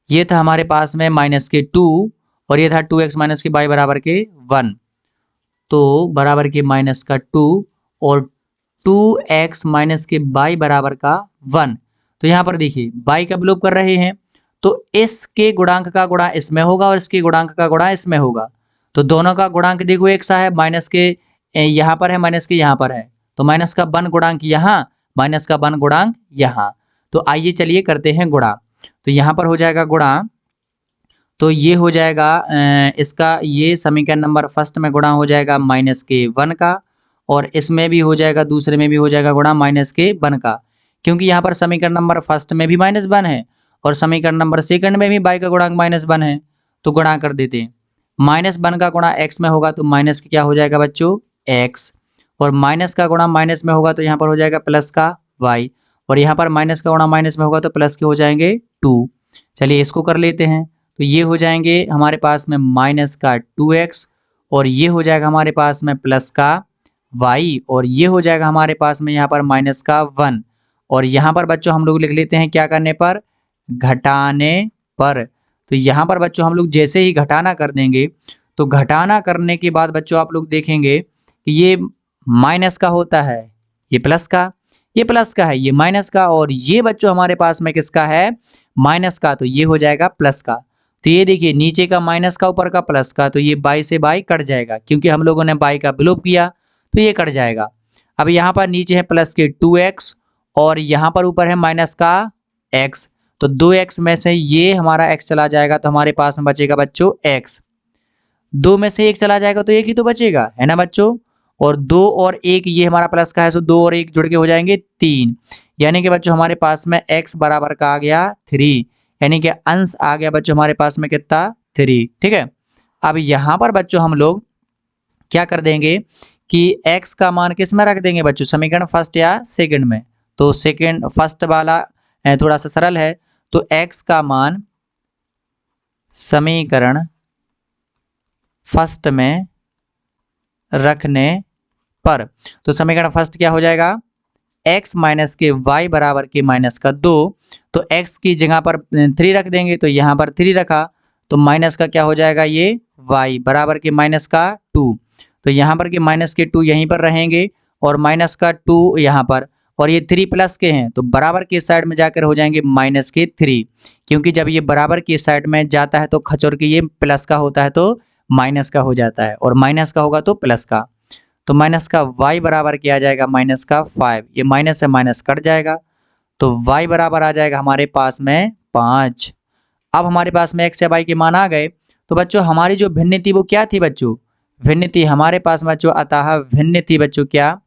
ये था हमारे पास में माइनस के 2 और ये था 2x माइनस के वाई बराबर के 1। तो बराबर के माइनस का 2 और 2x माइनस के वाई बराबर का 1। तो यहाँ पर देखिए वाई का विलोप कर रहे हैं तो इसके गुणांक का गुणा इसमें होगा और इसके गुणांक का गुणा इसमें होगा। तो दोनों का गुणांक देखो एक सा है, माइनस के यहाँ पर है, माइनस के यहाँ पर है, तो माइनस का 1 गुणांक यहाँ, माइनस का 1 गुणांक यहाँ। तो आइए चलिए करते हैं गुणा। तो यहाँ पर हो जाएगा गुणा, तो ये हो जाएगा इसका ये समीकरण नंबर फर्स्ट में गुणा हो जाएगा माइनस के 1 का, और इसमें भी हो जाएगा, दूसरे में भी हो जाएगा गुणा माइनस के 1 का, क्योंकि यहाँ पर समीकरण नंबर फर्स्ट में भी -1 है और समीकरण नंबर सेकंड में भी y का गुणांक -1 है। तो गुणा कर देते हैं, -1 का गुणा x में होगा तो माइनस क्या हो जाएगा बच्चों x, और माइनस का गुणा माइनस में होगा तो यहाँ पर हो जाएगा प्लस का y, और यहाँ पर माइनस का गुणा माइनस में होगा तो प्लस के हो जाएंगे 2। चलिए इसको कर लेते हैं। तो ये हो जाएंगे हमारे पास में माइनस का 2x और ये हो जाएगा हमारे पास में प्लस का y, और ये हो जाएगा हमारे पास में यहाँ पर माइनस का 1, और यहाँ पर बच्चों हम लोग लिख लेते हैं क्या करने पर, घटाने पर। तो यहाँ पर बच्चों हम लोग जैसे ही घटाना कर देंगे तो घटाना करने के बाद बच्चों आप लोग देखेंगे कि ये माइनस का होता है, ये प्लस का, ये प्लस का है, ये माइनस का, और ये बच्चों हमारे पास में किसका है, माइनस का, तो ये हो जाएगा प्लस का। तो ये देखिए नीचे का माइनस का ऊपर का प्लस का, तो ये बाई से बाई कट जाएगा क्योंकि हम लोगों ने बाई का विलोप किया तो ये कट जाएगा। अब यहाँ पर नीचे है प्लस के 2x और यहाँ पर ऊपर है माइनस का x, तो 2x में से ये हमारा x चला जाएगा तो हमारे पास में बचेगा बच्चों x, 2 में से 1 चला जाएगा तो 1 ही तो बचेगा, है ना बच्चों, और 2 और 1 ये हमारा प्लस का है, तो 2 और 1 जुड़ के हो जाएंगे 3, यानी कि बच्चों हमारे पास में x बराबर का आ गया 3, यानी कि अंश आ गया बच्चों हमारे पास में कितना 3। ठीक है, अब यहाँ पर बच्चों हम लोग क्या कर देंगे कि x का मान किस में रख देंगे बच्चों, समीकरण फर्स्ट या सेकंड में। तो सेकंड फर्स्ट वाला थोड़ा सा सरल है, तो x का मान समीकरण फर्स्ट में रखने पर, तो समीकरण फर्स्ट क्या हो जाएगा, x माइनस के y बराबर के माइनस का 2, तो x की जगह पर 3 रख देंगे, तो यहाँ पर 3 रखा तो माइनस का क्या हो जाएगा ये y बराबर के माइनस का 2, तो यहाँ पर के माइनस के 2 यहीं पर रहेंगे और माइनस का 2 यहाँ पर, और ये 3 प्लस के हैं तो बराबर के साइड में जाकर हो जाएंगे माइनस के 3, क्योंकि जब ये बराबर के साइड में जाता है तो खचोर के ये प्लस का होता है तो माइनस का हो जाता है, और माइनस का होगा तो प्लस का, तो माइनस का y बराबर क्या आ जाएगा माइनस का 5, ये माइनस से माइनस कट जाएगा तो y बराबर आ जाएगा हमारे पास में 5। अब हमारे पास में x या y के मान आ गए, तो बच्चों हमारी जो भिन्न थी वो क्या थी बच्चों, भिन्न थी हमारे पास में बच्चों, अतः भिन्न थी बच्चों क्या,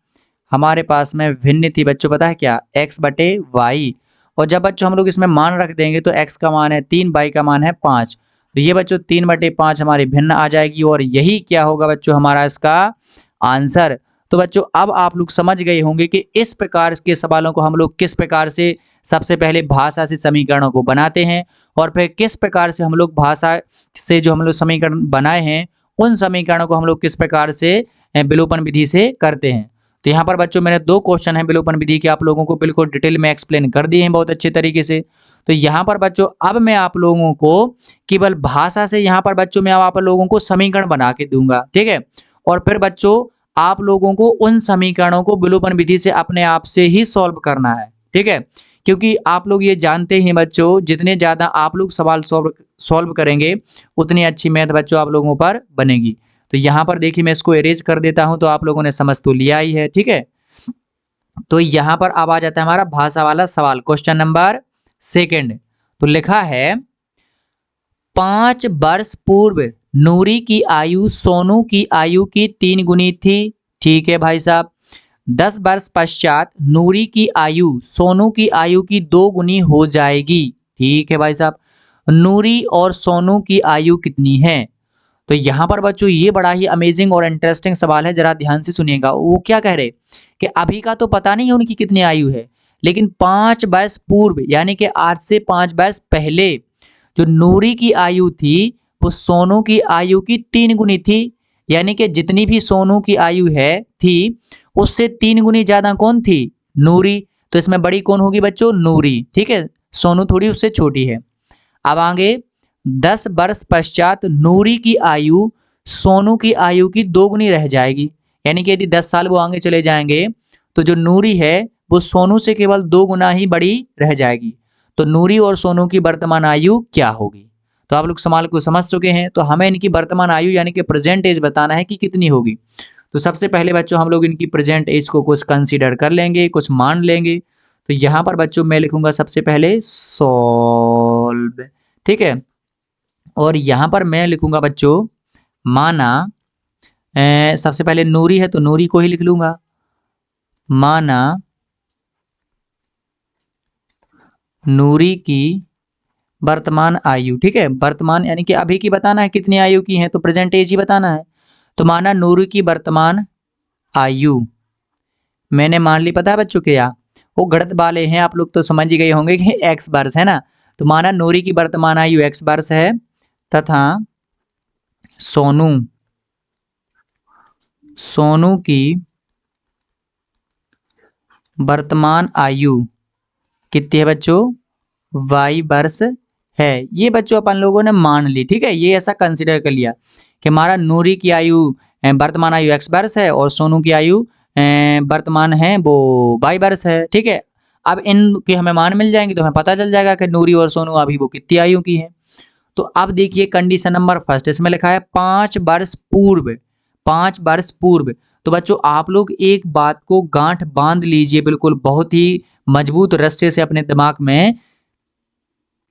हमारे पास में भिन्न थी बच्चों पता है क्या, x बटे y, और जब बच्चों हम लोग इसमें मान रख देंगे तो x का मान है 3, y का मान है 5, तो ये बच्चों 3 बटे 5 हमारी भिन्न आ जाएगी, और यही क्या होगा बच्चों हमारा इसका आंसर। तो बच्चों अब आप लोग समझ गए होंगे कि इस प्रकार के सवालों को हम लोग किस प्रकार से सबसे पहले भाषा से समीकरणों को बनाते हैं, और फिर किस प्रकार से हम लोग भाषा से जो हम लोग समीकरण बनाए हैं उन समीकरणों को हम लोग किस प्रकार से विलोपन विधि से करते हैं। तो यहाँ पर बच्चों मैंने 2 क्वेश्चन हैं विलोपन विधि के, आप लोगों को बिल्कुल डिटेल में एक्सप्लेन कर दिए हैं बहुत अच्छे तरीके से। तो यहाँ पर बच्चों अब मैं आप लोगों को केवल भाषा से यहाँ पर बच्चों मैं आप लोगों को समीकरण बना के दूंगा, ठीक है, और फिर बच्चों आप लोगों को उन समीकरणों को विलोपन विधि से अपने आप से ही सॉल्व करना है, ठीक है, क्योंकि आप लोग ये जानते हैं बच्चों जितने ज़्यादा आप लोग सवाल सॉल्व करेंगे उतनी अच्छी मैथ बच्चों आप लोगों पर बनेगी। तो यहाँ पर देखिए मैं इसको एरेज कर देता हूँ, तो आप लोगों ने समझ तो लिया ही है, ठीक है। तो यहाँ पर अब आ जाता है हमारा भाषा वाला सवाल, क्वेश्चन नंबर सेकंड। तो लिखा है 5 वर्ष पूर्व नूरी की आयु सोनू की आयु की 3 गुनी थी, ठीक है भाई साहब। 10 वर्ष पश्चात नूरी की आयु सोनू की आयु की 2 गुनी हो जाएगी, ठीक है भाई साहब। नूरी और सोनू की आयु कितनी है। तो यहाँ पर बच्चों ये बड़ा ही अमेजिंग और इंटरेस्टिंग सवाल है, जरा ध्यान से सुनिएगा। वो क्या कह रहे कि अभी का तो पता नहीं है उनकी कितनी आयु है, लेकिन 5 वर्ष पूर्व यानी कि आज से 5 वर्ष पहले जो नूरी की आयु थी वो सोनू की आयु की 3 गुनी थी, यानी कि जितनी भी सोनू की आयु है थी उससे 3 गुनी ज्यादा कौन थी? नूरी। तो इसमें बड़ी कौन होगी बच्चों? नूरी। ठीक है, सोनू थोड़ी उससे छोटी है। अब आगे 10 वर्ष पश्चात नूरी की आयु सोनू की आयु की 2 गुनी रह जाएगी। यानी कि यदि 10 साल वो आगे चले जाएंगे तो जो नूरी है वो सोनू से केवल 2 गुना ही बड़ी रह जाएगी। तो नूरी और सोनू की वर्तमान आयु क्या होगी? तो आप लोग सवाल को समझ चुके हैं। तो हमें इनकी वर्तमान आयु यानी कि प्रेजेंट एज बताना है कि कितनी होगी। तो सबसे पहले बच्चों हम लोग इनकी प्रेजेंट एज को कुछ कंसीडर कर लेंगे, कुछ मान लेंगे। तो यहाँ पर बच्चों मैं लिखूंगा सबसे पहले सॉल्व, ठीक है। और यहाँ पर मैं लिखूंगा बच्चों माना, सबसे पहले नूरी है तो नूरी को ही लिख लूंगा। माना नूरी की वर्तमान आयु, ठीक है, वर्तमान यानी कि अभी की बताना है कितनी आयु की है, तो प्रेजेंट एज ही बताना है। तो माना नूरी की वर्तमान आयु मैंने मान ली, पता है बच्चों क्या, वो गणित वाले हैं, आप लोग तो समझ ही गए होंगे कि x वर्ष है ना। तो माना नूरी की वर्तमान आयु x वर्ष है तथा सोनू की वर्तमान आयु कितनी है बच्चों? y वर्ष है। ये बच्चों अपन लोगों ने मान ली, ठीक है। ये ऐसा कंसीडर कर लिया कि हमारा नूरी की आयु वर्तमान आयु x वर्ष है और सोनू की आयु वर्तमान है वो y वर्ष है, ठीक है। अब इनके हमें मान मिल जाएंगे तो हमें पता चल जाएगा कि नूरी और सोनू अभी वो कितनी आयु की है। तो अब देखिए कंडीशन नंबर फर्स्ट, इसमें लिखा है 5 वर्ष पूर्व, 5 वर्ष पूर्व। तो बच्चों आप लोग एक बात को गांठ बांध लीजिए बिल्कुल बहुत ही मजबूत रस्से से अपने दिमाग में,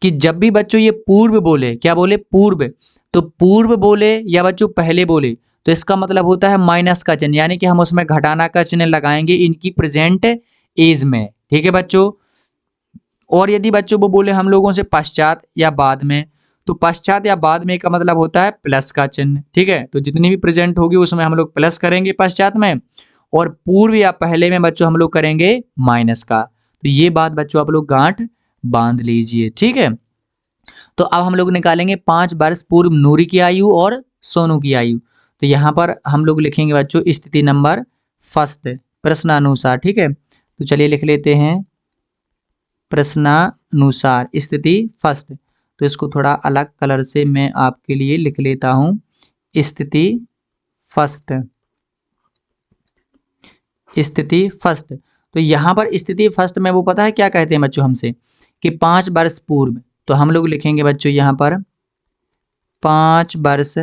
कि जब भी बच्चों ये पूर्व बोले, क्या बोले? पूर्व। तो पूर्व बोले या बच्चों पहले बोले तो इसका मतलब होता है माइनस का चिन्ह, यानी कि हम उसमें घटाना का चिन्ह लगाएंगे इनकी प्रेजेंट एज में, ठीक है बच्चों। और यदि बच्चों वो बोले हम लोगों से पश्चात या बाद में, तो पश्चात या बाद में का मतलब होता है प्लस का चिन्ह, ठीक है। तो जितनी भी प्रेजेंट होगी उसमें हम लोग प्लस करेंगे पश्चात में, और पूर्व या पहले में बच्चों हम लोग करेंगे माइनस का। तो ये बात बच्चों आप लोग गांठ बांध लीजिए, ठीक है। तो अब हम लोग निकालेंगे 5 वर्ष पूर्व नूरी की आयु और सोनू की आयु। तो यहाँ पर हम लोग लिखेंगे बच्चों स्थिति नंबर फर्स्ट प्रश्नानुसार, ठीक है। तो चलिए लिख लेते हैं प्रश्नानुसार स्थिति फर्स्ट। तो इसको थोड़ा अलग कलर से मैं आपके लिए लिख लेता हूं, स्थिति फर्स्ट, स्थिति फर्स्ट। तो यहाँ पर स्थिति फर्स्ट में वो पता है क्या कहते हैं बच्चों हमसे, कि 5 वर्ष पूर्व। तो हम लोग लिखेंगे बच्चों यहाँ पर 5 वर्ष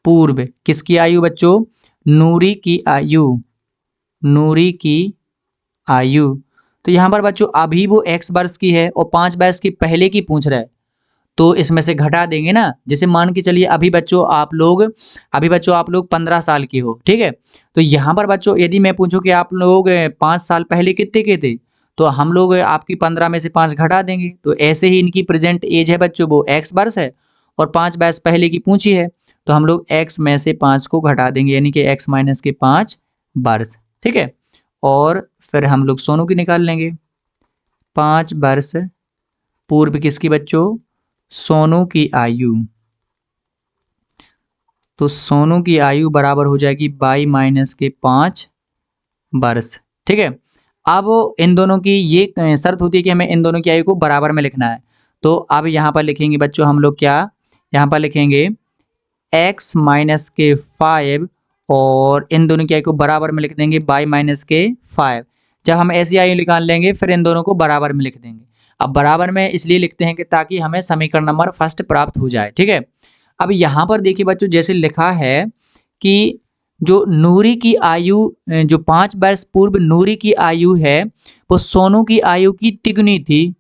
पूर्व किसकी आयु बच्चों? नूरी की आयु, नूरी की आयु। तो यहाँ पर बच्चों अभी वो x वर्ष की है और 5 वर्ष की पहले की पूछ रहा है, तो इसमें से घटा देंगे ना। जैसे मान के चलिए अभी बच्चों आप लोग 15 साल की हो, ठीक है। तो यहाँ पर बच्चों यदि मैं पूछूं कि आप लोग 5 साल पहले कितने के थे, तो हम लोग आपकी 15 में से 5 घटा देंगे। तो ऐसे ही इनकी प्रेजेंट एज है बच्चों वो x वर्ष है और 5 वर्ष पहले की पूछी है, तो हम लोग x में से 5 को घटा देंगे, यानी कि x माइनस के 5 वर्ष, ठीक है। और फिर हम लोग सोनू की निकाल लेंगे 5 वर्ष पूर्व किसकी बच्चों? सोनू की आयु। तो सोनू की आयु बराबर हो जाएगी y माइनस के 5 वर्ष, ठीक है। अब इन दोनों की ये शर्त होती है कि हमें इन दोनों की आयु को बराबर में लिखना है। तो अब यहाँ पर लिखेंगे बच्चों हम लोग क्या, यहाँ पर लिखेंगे x माइनस के 5 और इन दोनों की आयु को बराबर में लिख देंगे y माइनस के 5। जब हम ऐसी आयु निकाल लेंगे फिर इन दोनों को बराबर में लिख देंगे। अब बराबर में इसलिए लिखते हैं कि ताकि हमें समीकरण नंबर फर्स्ट प्राप्त हो जाए, ठीक है। अब यहाँ पर देखिए बच्चों जैसे लिखा है कि जो नूरी की आयु, जो 5 वर्ष पूर्व नूरी की आयु है वो सोनू की आयु की तिगुनी थी।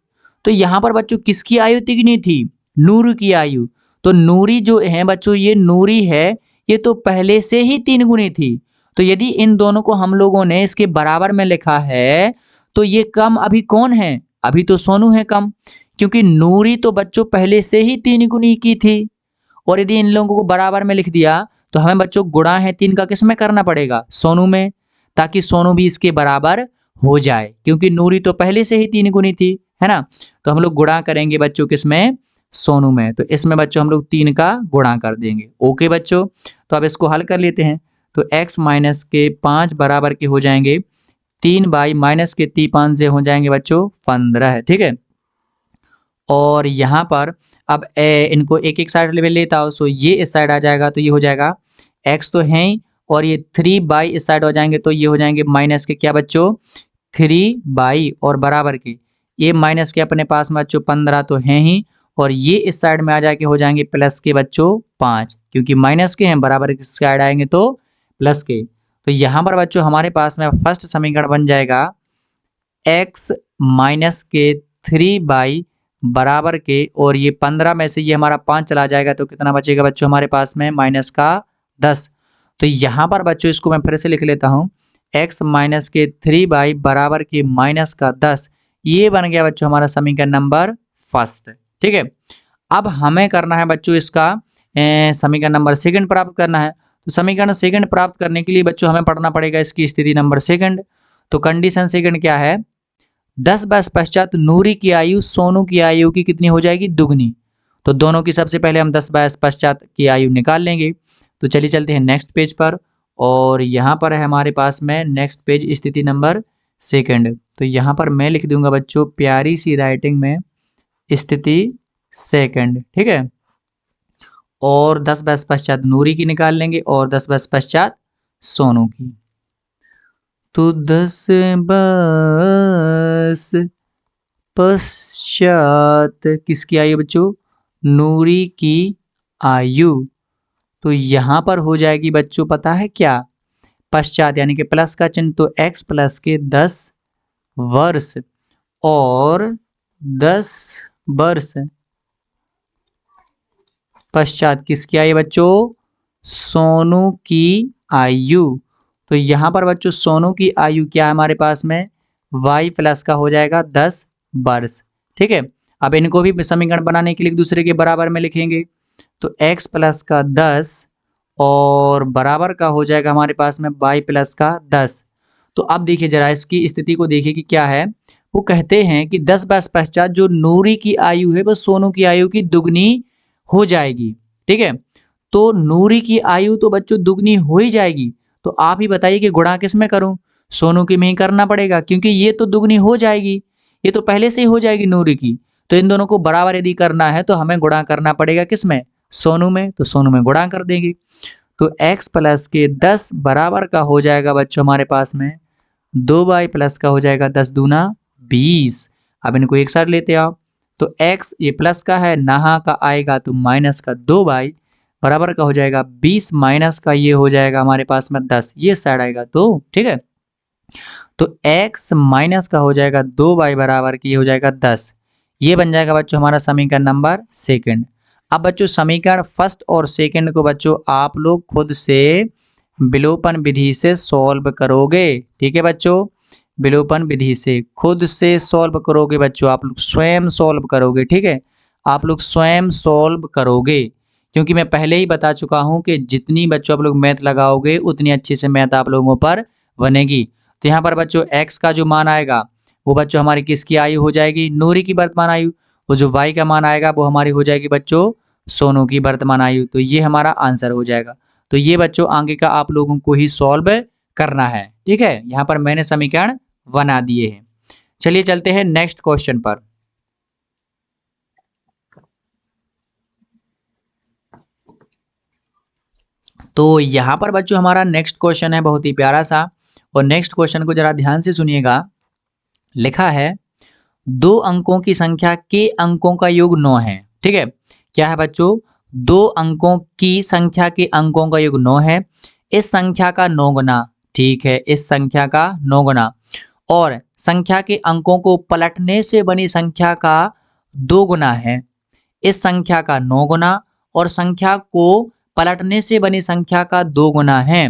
तो यहाँ पर बच्चों किसकी आयु तिगुनी थी? नूरी की आयु। तो नूरी जो है बच्चों, ये नूरी है, ये तो पहले से ही 3 गुनी थी। तो यदि इन दोनों को हम लोगों ने इसके बराबर में लिखा है तो ये कम अभी कौन है? अभी तो सोनू है कम, क्योंकि नूरी तो बच्चों पहले से ही 3 गुनी की थी। और यदि इन लोगों को बराबर में लिख दिया तो हमें बच्चों गुणा है 3 का किस में करना पड़ेगा? सोनू में, ताकि सोनू भी इसके बराबर हो जाए, क्योंकि नूरी तो पहले से ही 3 गुनी थी, है ना। तो हम लोग गुणा करेंगे बच्चों किस में? सोनू में। तो इसमें बच्चों हम लोग 3 का गुणा कर देंगे। ओके बच्चों, तो अब इसको हल कर लेते हैं। तो x माइनस के 5 बराबर के हो जाएंगे 3/, माइनस के 3 से हो जाएंगे बच्चों 15, ठीक है। और यहाँ पर अब इनको एक एक साइड ले लेता हूँ, सो ये इस साइड आ जाएगा तो ये हो जाएगा x तो है ही, और ये 3/, इस साइड हो जाएंगे तो ये हो जाएंगे माइनस के क्या बच्चों 3/, और बराबर के ये माइनस के अपने पास में बच्चों 15 तो है ही, और ये इस साइड में आ जाके हो जाएंगे प्लस के बच्चों 5, क्योंकि माइनस के हैं, बराबर के साइड आएंगे तो प्लस के। तो यहाँ पर बच्चों हमारे पास में फर्स्ट समीकरण बन जाएगा x माइनस के 3/, बराबर के, और ये 15 में से ये हमारा 5 चला जाएगा तो कितना बचेगा बच्चों हमारे पास में माइनस का 10। तो यहाँ पर बच्चों इसको मैं फिर से लिख लेता हूँ, x माइनस के 3/, बराबर के माइनस का 10, ये बन गया बच्चों हमारा समीकरण नंबर फर्स्ट, ठीक है। अब हमें करना है बच्चों इसका समीकरण नंबर सेकंड प्राप्त करना है। तो समीकरण सेकंड प्राप्त करने के लिए बच्चों हमें पढ़ना पड़ेगा इसकी स्थिति नंबर सेकंड। तो कंडीशन सेकंड क्या है, 10 वर्ष पश्चात नूरी की आयु सोनू की आयु की कितनी हो जाएगी, दुगनी। तो दोनों की सबसे पहले हम 10 वर्ष पश्चात की आयु निकाल लेंगे। तो चलिए चलते हैं नेक्स्ट पेज पर, और यहाँ पर है हमारे पास में नेक्स्ट पेज स्थिति नंबर सेकंड। तो यहाँ पर मैं लिख दूंगा बच्चों प्यारी सी राइटिंग में स्थिति सेकंड, ठीक है। और 10 वर्ष पश्चात नूरी की निकाल लेंगे और 10 वर्ष पश्चात सोनू की। तो 10 वर्ष पश्चात किसकी आयु बच्चों, नूरी की आयु। तो यहाँ पर हो जाएगी बच्चों पता है क्या, पश्चात यानी कि प्लस का चिन्ह, तो x प्लस के 10 वर्ष और 10 वर्ष पश्चात किसकी आयु बच्चों, सोनू की आयु। तो यहाँ पर बच्चों सोनू की आयु क्या है हमारे पास में, y प्लस का हो जाएगा 10 वर्ष, ठीक है। अब इनको भी समीकरण बनाने के लिए एक दूसरे के बराबर में लिखेंगे। तो x प्लस का 10 और बराबर का हो जाएगा हमारे पास में y प्लस का 10। तो अब देखिए जरा इसकी स्थिति को देखिए कि क्या है। वो कहते हैं कि 10 वर्ष पश्चात जो नूरी की आयु है वह सोनू की आयु की दुगनी हो जाएगी, ठीक है। तो नूरी की आयु तो बच्चों दुगनी हो ही जाएगी, तो आप ही बताइए कि गुणा किस में करूं, सोनू की में ही करना पड़ेगा, क्योंकि ये तो दुगनी हो जाएगी, ये तो पहले से ही हो जाएगी नूरी की। तो इन दोनों को बराबर यदि करना है तो हमें गुणा करना पड़ेगा किस में, सोनू में। तो सोनू में गुणा कर देंगे। तो x प्लस के 10 बराबर का हो जाएगा बच्चों हमारे पास में 2y प्लस का हो जाएगा 10 दूना 20। अब इनको एक साथ लेते आओ। तो x ये प्लस का है, नहा का आएगा तो माइनस का 2y बराबर का हो जाएगा 20, माइनस का ये हो जाएगा हमारे पास में 10, ये साइड आएगा तो, ठीक है। तो x माइनस का हो जाएगा 2y बराबर की हो जाएगा 10, ये बन जाएगा बच्चों हमारा समीकरण नंबर सेकंड। अब बच्चों समीकरण फर्स्ट और सेकंड को बच्चों आप लोग खुद से विलोपन विधि से सॉल्व करोगे, ठीक है बच्चों। विलोपन विधि से खुद से सॉल्व करोगे बच्चों, आप लोग स्वयं सॉल्व करोगे, ठीक है। आप लोग स्वयं सॉल्व करोगे, क्योंकि मैं पहले ही बता चुका हूं कि जितनी बच्चों आप लोग मैथ लगाओगे उतनी अच्छी से मैथ आप लोगों पर बनेगी। तो यहाँ पर बच्चों x का जो मान आएगा वो बच्चों हमारी किसकी आयु हो जाएगी, नूरी की वर्तमान आयु। वो जो y का मान आएगा वो हमारी हो जाएगी बच्चों सोनू की वर्तमान आयु। तो ये हमारा आंसर हो जाएगा। तो ये बच्चों आगे का आप लोगों को ही सॉल्व करना है, ठीक है। यहाँ पर मैंने समीकरण बना दिए हैं। चलिए चलते हैं नेक्स्ट क्वेश्चन पर। तो यहाँ पर बच्चों हमारा नेक्स्ट क्वेश्चन है बहुत ही प्यारा सा, और नेक्स्ट क्वेश्चन को जरा ध्यान से सुनिएगा। लिखा है 2 अंकों की संख्या के अंकों का योग 9 है, ठीक है। क्या है बच्चों, 2 अंकों की संख्या के अंकों का योग 9 है। इस संख्या का 9 गुना, ठीक है, इस संख्या का 9 गुना, और संख्या के अंकों को पलटने से बनी संख्या का 2 गुना है। इस संख्या का 9 गुना और संख्या को पलटने से बनी संख्या का 2 गुना है,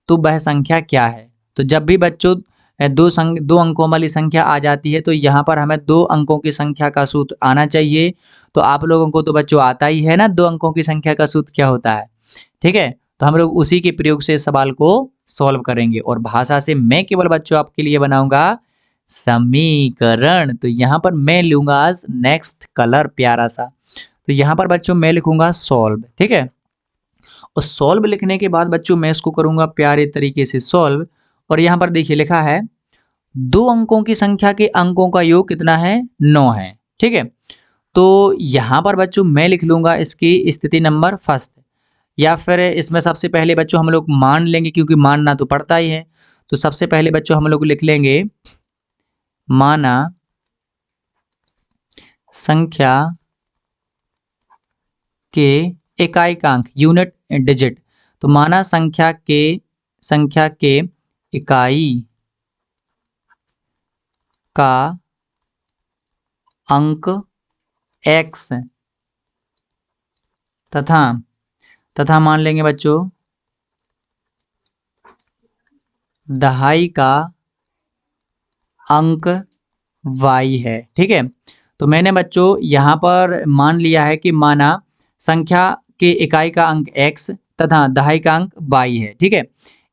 तो वह संख्या क्या है। तो जब भी बच्चों दो अंकों वाली संख्या आ जाती है तो यहाँ पर हमें 2 अंकों की संख्या का सूत्र आना चाहिए। तो आप लोगों को तो बच्चों आता ही है ना 2 अंकों की संख्या का सूत्र क्या होता है, ठीक है। तो हम लोग उसी के प्रयोग से सवाल को सॉल्व करेंगे, और भाषा से मैं केवल बच्चों आपके लिए बनाऊंगा समीकरण। तो यहाँ पर मैं लूंगा आज नेक्स्ट कलर प्यारा सा। तो यहाँ पर बच्चों मैं लिखूंगा सॉल्व, ठीक है। और सॉल्व लिखने के बाद बच्चों मैं इसको करूंगा प्यारे तरीके से सॉल्व। और यहाँ पर देखिए लिखा है 2 अंकों की संख्या के अंकों का योग कितना है, 9 है, ठीक है। तो यहाँ पर बच्चों मैं लिख लूंगा इसकी स्थिति नंबर फर्स्ट, या फिर इसमें सबसे पहले बच्चों हम लोग मान लेंगे, क्योंकि मानना तो पड़ता ही है। तो सबसे पहले बच्चों हम लोग लिख लेंगे माना संख्या के इकाई का अंक, यूनिट डिजिट। तो माना संख्या के इकाई का अंक x तथा मान लेंगे बच्चों दहाई का अंक y है, ठीक है। तो मैंने बच्चों यहाँ पर मान लिया है कि माना संख्या के इकाई का अंक x तथा दहाई का अंक y है, ठीक है।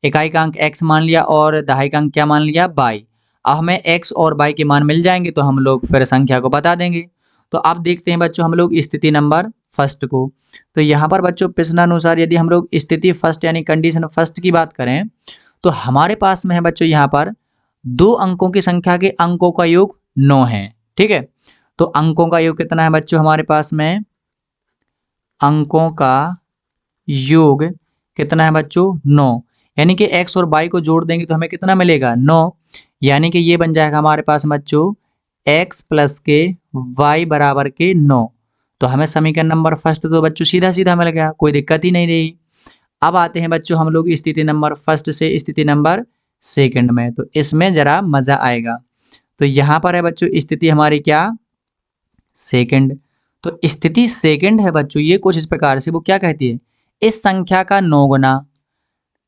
इकाई का अंक x मान लिया और दहाई का अंक क्या मान लिया, y। अब हमें x और y के मान मिल जाएंगे तो हम लोग फिर संख्या को बता देंगे। तो अब देखते हैं बच्चों हम लोग स्थिति नंबर फर्स्ट को। तो यहाँ पर बच्चों प्रश्नानुसार यदि हम लोग स्थिति फर्स्ट यानी कंडीशन फर्स्ट की बात करें तो हमारे पास में है बच्चों यहाँ पर 2 अंकों की संख्या के अंकों का योग 9 है, ठीक है। तो अंकों का योग कितना है बच्चों, हमारे पास में अंकों का योग कितना है बच्चों, 9। यानी कि x और y को जोड़ देंगे तो हमें कितना मिलेगा, 9। यानी कि ये बन जाएगा हमारे पास बच्चों x प्लस के y बराबर के 9। तो हमें समीकरण नंबर फर्स्ट तो बच्चों सीधा सीधा मिल गया, कोई दिक्कत ही नहीं रही। अब आते हैं बच्चों हम लोग स्थिति नंबर फर्स्ट से स्थिति नंबर सेकंड में। तो इसमें जरा मजा आएगा। तो यहाँ पर है बच्चों स्थिति हमारी क्या, सेकंड। तो स्थिति सेकंड है बच्चों ये कुछ इस प्रकार से, वो क्या कहती है, इस संख्या का 9 गुना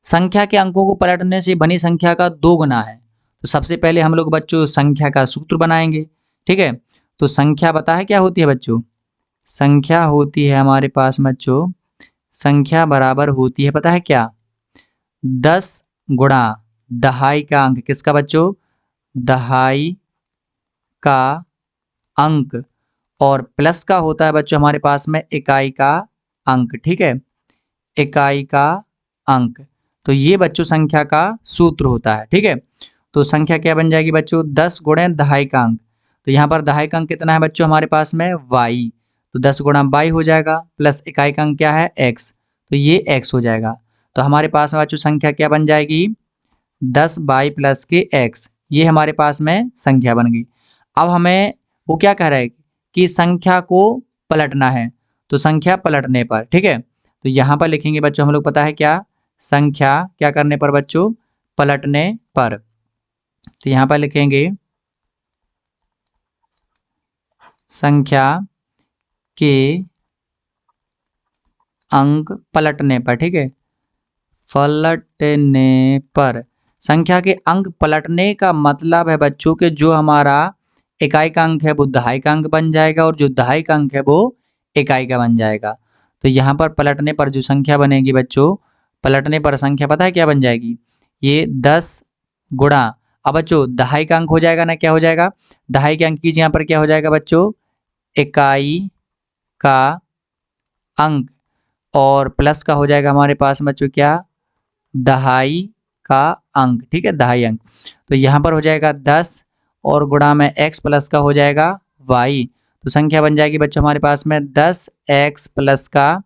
संख्या के अंकों को पलटने से बनी संख्या का 2 गुना है। तो सबसे पहले हम लोग बच्चों संख्या का सूत्र बनाएंगे, ठीक है। तो संख्या पता है क्या होती है बच्चों, संख्या होती है हमारे पास बच्चों, संख्या बराबर होती है पता है क्या, 10 गुणा दहाई का अंक, किसका बच्चों, दहाई का अंक, और प्लस का होता है बच्चों हमारे पास में इकाई का अंक, ठीक है, इकाई का अंक। तो ये बच्चों संख्या का सूत्र होता है, ठीक है। तो संख्या क्या बन जाएगी बच्चों, 10 गुणे दहाई का अंक। तो यहाँ पर दहाई का अंक कितना है बच्चों हमारे पास में, y। तो 10 गुणा y हो जाएगा, प्लस इकाई का अंक क्या है, x। तो ये x हो जाएगा। तो हमारे पास में बच्चों संख्या क्या बन जाएगी, 10y प्लस के x। ये हमारे पास में संख्या बन गई। अब हमें वो क्या कह रहा है कि संख्या को पलटना है, तो संख्या पलटने पर, ठीक है। तो यहाँ पर लिखेंगे बच्चों हम लोग पता है क्या, संख्या क्या करने पर बच्चों, पलटने पर। तो यहाँ पर लिखेंगे संख्या के अंक पलटने पर, ठीक है, पलटने पर। संख्या के अंक पलटने का मतलब है बच्चों कि जो हमारा इकाई का अंक है वो दहाई का अंक बन जाएगा और जो दहाई का अंक है वो इकाई का बन जाएगा। तो यहाँ पर पलटने पर जो संख्या बनेगी बच्चों, पलटने पर संख्या पता है क्या बन जाएगी, ये 10 गुणा, अब बच्चों दहाई का अंक हो जाएगा ना, क्या हो जाएगा, दहाई के अंक की यहाँ पर क्या हो जाएगा बच्चों, इकाई का अंक, और प्लस का हो जाएगा हमारे पास बच्चों क्या, दहाई का अंक, ठीक है, दहाई अंक। तो यहाँ पर हो जाएगा 10 और गुणा में x प्लस का हो जाएगा y। तो संख्या बन जाएगी बच्चों हमारे पास में 10x प्लस का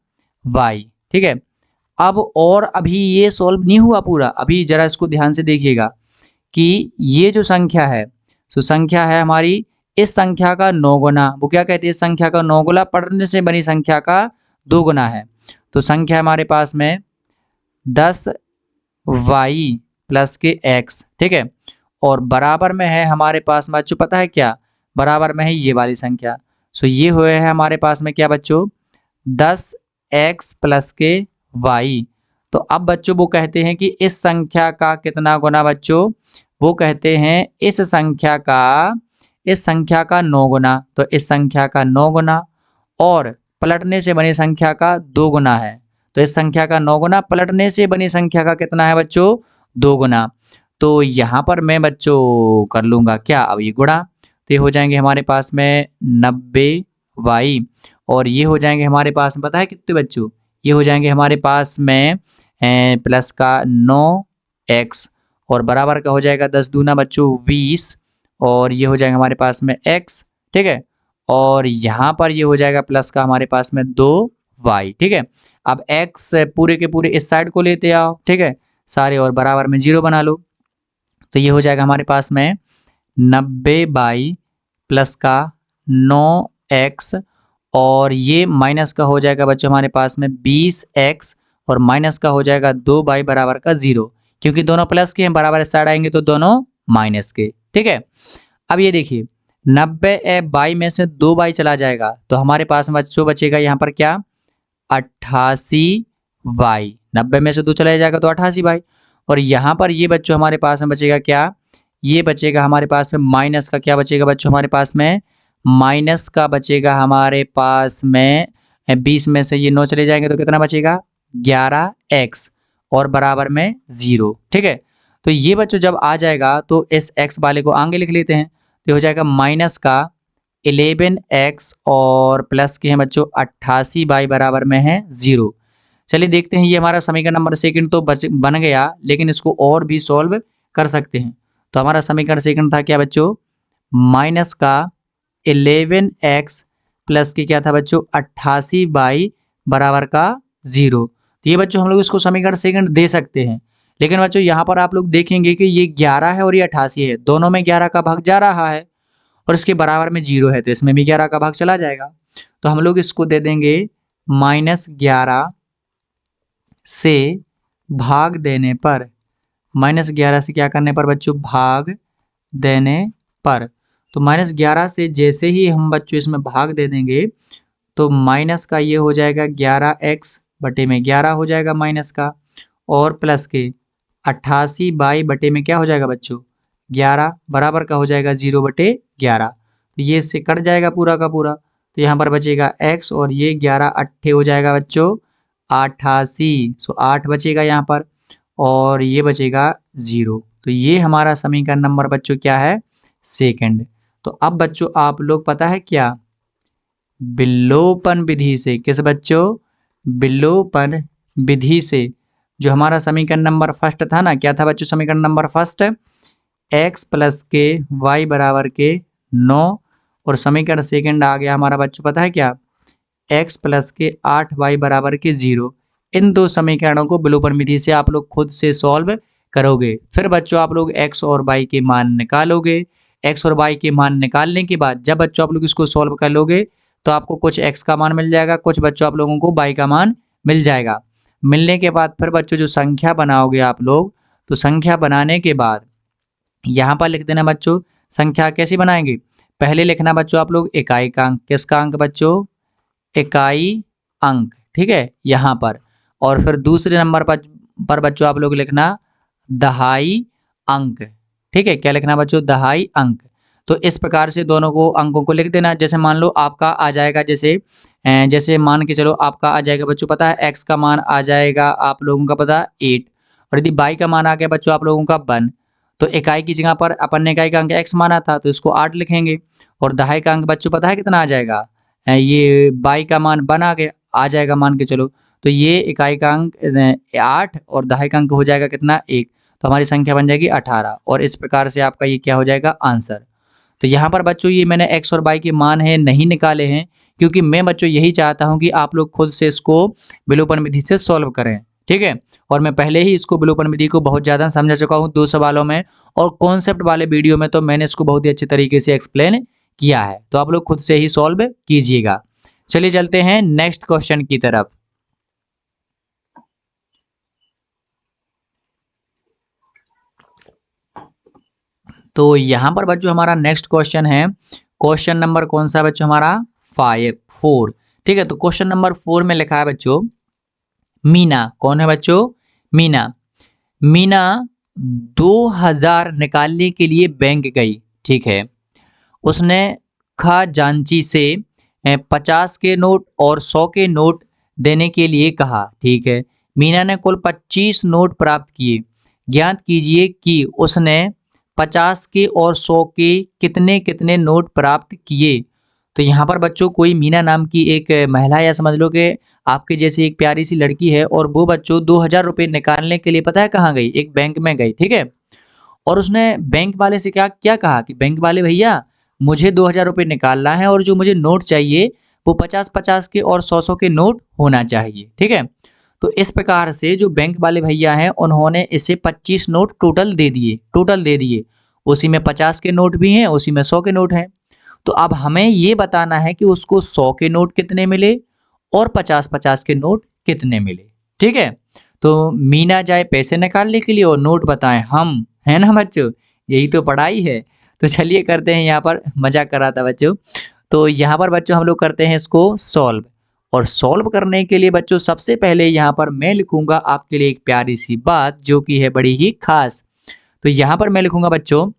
y, ठीक है। अब और अभी ये सॉल्व नहीं हुआ पूरा, अभी जरा इसको ध्यान से देखिएगा कि ये जो संख्या है, तो संख्या है हमारी इस संख्या का 9 गुना, वो क्या कहती है, संख्या का 9 गुना पढ़ने से बनी संख्या का 2 गुना है। तो संख्या हमारे पास में 10y प्लस के x, ठीक है, और बराबर में है हमारे पास में बच्चों पता है क्या, बराबर में है ये वाली संख्या। सो ये हुए है हमारे पास में क्या बच्चों, 10x प्लस के y। तो अब बच्चों वो कहते हैं कि इस संख्या का कितना गुना बच्चों, वो कहते हैं इस संख्या का 9 गुना। तो इस संख्या का 9 गुना और पलटने से बनी संख्या का 2 गुना है। तो इस संख्या का 9 गुना पलटने से बनी संख्या का कितना है बच्चों, 2 गुना। तो यहाँ पर मैं बच्चों कर लूँगा क्या, अब ये गुणा, तो ये हो जाएंगे हमारे पास में 90 वाई, और ये हो जाएंगे हमारे पास में पता है कितने बच्चों, ये हो जाएंगे हमारे पास में प्लस का 9x, और बराबर का हो जाएगा 10 दूना बच्चों 20, और ये हो जाएगा हमारे पास में x, ठीक है, और यहाँ पर ये हो जाएगा प्लस का हमारे पास में 2y, ठीक है। अब x पूरे के पूरे इस साइड को लेते आओ, ठीक है, सारे, और बराबर में 0 बना लो, तो ये हो जाएगा हमारे पास में 90 प्लस का 9x, और ये माइनस का हो जाएगा बच्चों हमारे पास में 20x, और माइनस का हो जाएगा 2y बराबर का 0, क्योंकि दोनों प्लस के हैं, बराबर साइड आएंगे तो दोनों माइनस के, ठीक है। अब ये देखिए 90 में से 2y चला जाएगा तो हमारे पास बच्चों बचेगा यहाँ पर क्या, 88y, 90 में से 2 चला जाएगा तो 88y, और यहाँ पर ये बच्चों हमारे पास में बचेगा क्या, ये बचेगा हमारे पास में माइनस का, क्या बचेगा बच्चों हमारे पास में, माइनस का बचेगा हमारे पास में 20 में से ये 9 चले जाएंगे तो कितना बचेगा 11x, और बराबर में 0, ठीक है। तो ये बच्चों जब आ जाएगा तो इस x वाले को आगे लिख लेते हैं, तो हो जाएगा माइनस का 11x, और प्लस के हैं बच्चों 88y बराबर में है 0। चलिए देखते हैं, ये हमारा समीकरण नंबर सेकंड तो बन गया, लेकिन इसको और भी सॉल्व कर सकते हैं। तो हमारा समीकरण सेकंड था क्या बच्चों, माइनस का 11x प्लस के क्या था बच्चों 88y बराबर का 0। तो ये बच्चों हम लोग इसको समीकरण सेकंड दे सकते हैं, लेकिन बच्चों यहाँ पर आप लोग देखेंगे कि ये 11 है और ये 88 है, दोनों में 11 का भाग जा रहा है, और इसके बराबर में 0 है तो इसमें भी 11 का भाग चला जाएगा। तो हम लोग इसको दे देंगे -11 से भाग देने पर, -11 से क्या करने पर बच्चों, भाग देने पर। तो -11 से जैसे ही हम बच्चों इसमें भाग दे देंगे तो माइनस का ये हो जाएगा 11x बटे में 11 हो जाएगा माइनस का, और प्लस के 88y बटे में क्या हो जाएगा बच्चों 11 बराबर का हो जाएगा 0 बटे 11। तो ये इससे कट जाएगा पूरा का पूरा, तो यहाँ पर बचेगा x, और ये 11 अट्ठे हो जाएगा बच्चों 88, सो 8 बचेगा यहाँ पर, और ये बचेगा 0। तो ये हमारा समीकरण नंबर बच्चों क्या है, सेकंड। तो अब बच्चों आप लोग पता है क्या, विलोपन विधि से, किस बच्चों, विलोपन विधि से जो हमारा समीकरण नंबर फर्स्ट था ना, क्या था बच्चों समीकरण नंबर फर्स्ट, x प्लस के y बराबर के 9, और समीकरण सेकंड आ गया हमारा बच्चों पता है क्या, x प्लस के 8y बराबर के 0। इन दो समीकरणों को विलोपन विधि से आप लोग खुद से सॉल्व करोगे। फिर बच्चों आप लोग x और y के मान निकालोगे। x और y के मान निकालने के बाद जब बच्चों आप लोग इसको सॉल्व कर लोगे तो आपको कुछ x का मान मिल जाएगा, कुछ बच्चों आप लोगों को y का मान मिल जाएगा। मिलने के बाद फिर बच्चों जो संख्या बनाओगे आप लोग, तो संख्या बनाने के बाद यहाँ पर लिख देना बच्चों, संख्या कैसी बनाएंगे, पहले लिखना बच्चों आप लोग इकाई का अंक, किसका अंक बच्चों, इकाई अंक, ठीक है यहाँ पर, और फिर दूसरे नंबर पर बच्चों आप लोग लिखना दहाई अंक, ठीक है, क्या लिखना बच्चों, दहाई अंक। तो इस प्रकार से दोनों को अंकों को लिख देना। जैसे मान लो आपका आ जाएगा, जैसे मान के चलो आपका आ जाएगा बच्चों पता है x का मान आ जाएगा आप लोगों का पता 8, और यदि y का मान आ गया बच्चों आप लोगों का 1, तो इकाई की जगह पर अपन ने इकाई का अंक x माना था तो इसको 8 लिखेंगे, और दहाई का अंक बच्चों पता है कितना आ जाएगा, ये y का मान 1 आ जाएगा मान के चलो, तो ये इकाई का अंक 8 और दहाई का अंक हो जाएगा कितना 1, तो हमारी संख्या बन जाएगी 18, और इस प्रकार से आपका ये क्या हो जाएगा आंसर। तो यहाँ पर बच्चों ये मैंने x और y के मान है नहीं निकाले हैं, क्योंकि मैं बच्चों यही चाहता हूँ कि आप लोग खुद से इसको विलोपन विधि से सॉल्व करें, ठीक है। और मैं पहले ही इसको विलोपन विधि को बहुत ज़्यादा समझा चुका हूँ 2 सवालों में, और कॉन्सेप्ट वाले वीडियो में तो मैंने इसको बहुत ही अच्छे तरीके से एक्सप्लेन किया है, तो आप लोग खुद से ही सॉल्व कीजिएगा। चलिए चलते हैं नेक्स्ट क्वेश्चन की तरफ। तो यहाँ पर बच्चों हमारा नेक्स्ट क्वेश्चन है, क्वेश्चन नंबर कौन सा है बच्चों हमारा 4, ठीक है। तो क्वेश्चन नंबर 4 में लिखा है बच्चों, मीना, कौन है बच्चों, मीना 2000 निकालने के लिए बैंक गई, ठीक है। उसने खजांची से 50 के नोट और 100 के नोट देने के लिए कहा, ठीक है। मीना ने कुल 25 नोट प्राप्त किए, ज्ञात कीजिए कि उसने 50 के और 100 के कितने कितने नोट प्राप्त किए। तो यहाँ पर बच्चों कोई मीना नाम की एक महिला, या समझ लो कि आपके जैसी एक प्यारी सी लड़की है, और वो बच्चों 2000 रुपये निकालने के लिए पता है कहाँ गई? एक बैंक में गई, ठीक है। और उसने बैंक वाले से क्या क्या कहा कि बैंक वाले भैया मुझे 2000 रुपये निकालना है, और जो मुझे नोट चाहिए वो 50-50 के और 100-100 के नोट होना चाहिए, ठीक है। तो इस प्रकार से जो बैंक वाले भैया हैं उन्होंने इसे 25 नोट टोटल दे दिए। उसी में 50 के नोट भी हैं, उसी में 100 के नोट हैं। तो अब हमें ये बताना है कि उसको 100 के नोट कितने मिले और 50-50 के नोट कितने मिले, ठीक है। तो मीना जाए पैसे निकालने के लिए और नोट बताएं हम, है ना बच्चों, यही तो पढ़ाई है। तो चलिए करते हैं, यहाँ पर मजाक कर रहा था बच्चों। तो यहाँ पर बच्चों हम लोग करते हैं इसको सॉल्व, और सॉल्व करने के लिए बच्चों सबसे पहले यहाँ पर मैं लिखूंगा आपके लिए एक प्यारी सी बात जो कि है बड़ी ही खास। तो यहाँ पर मैं लिखूंगा बच्चों,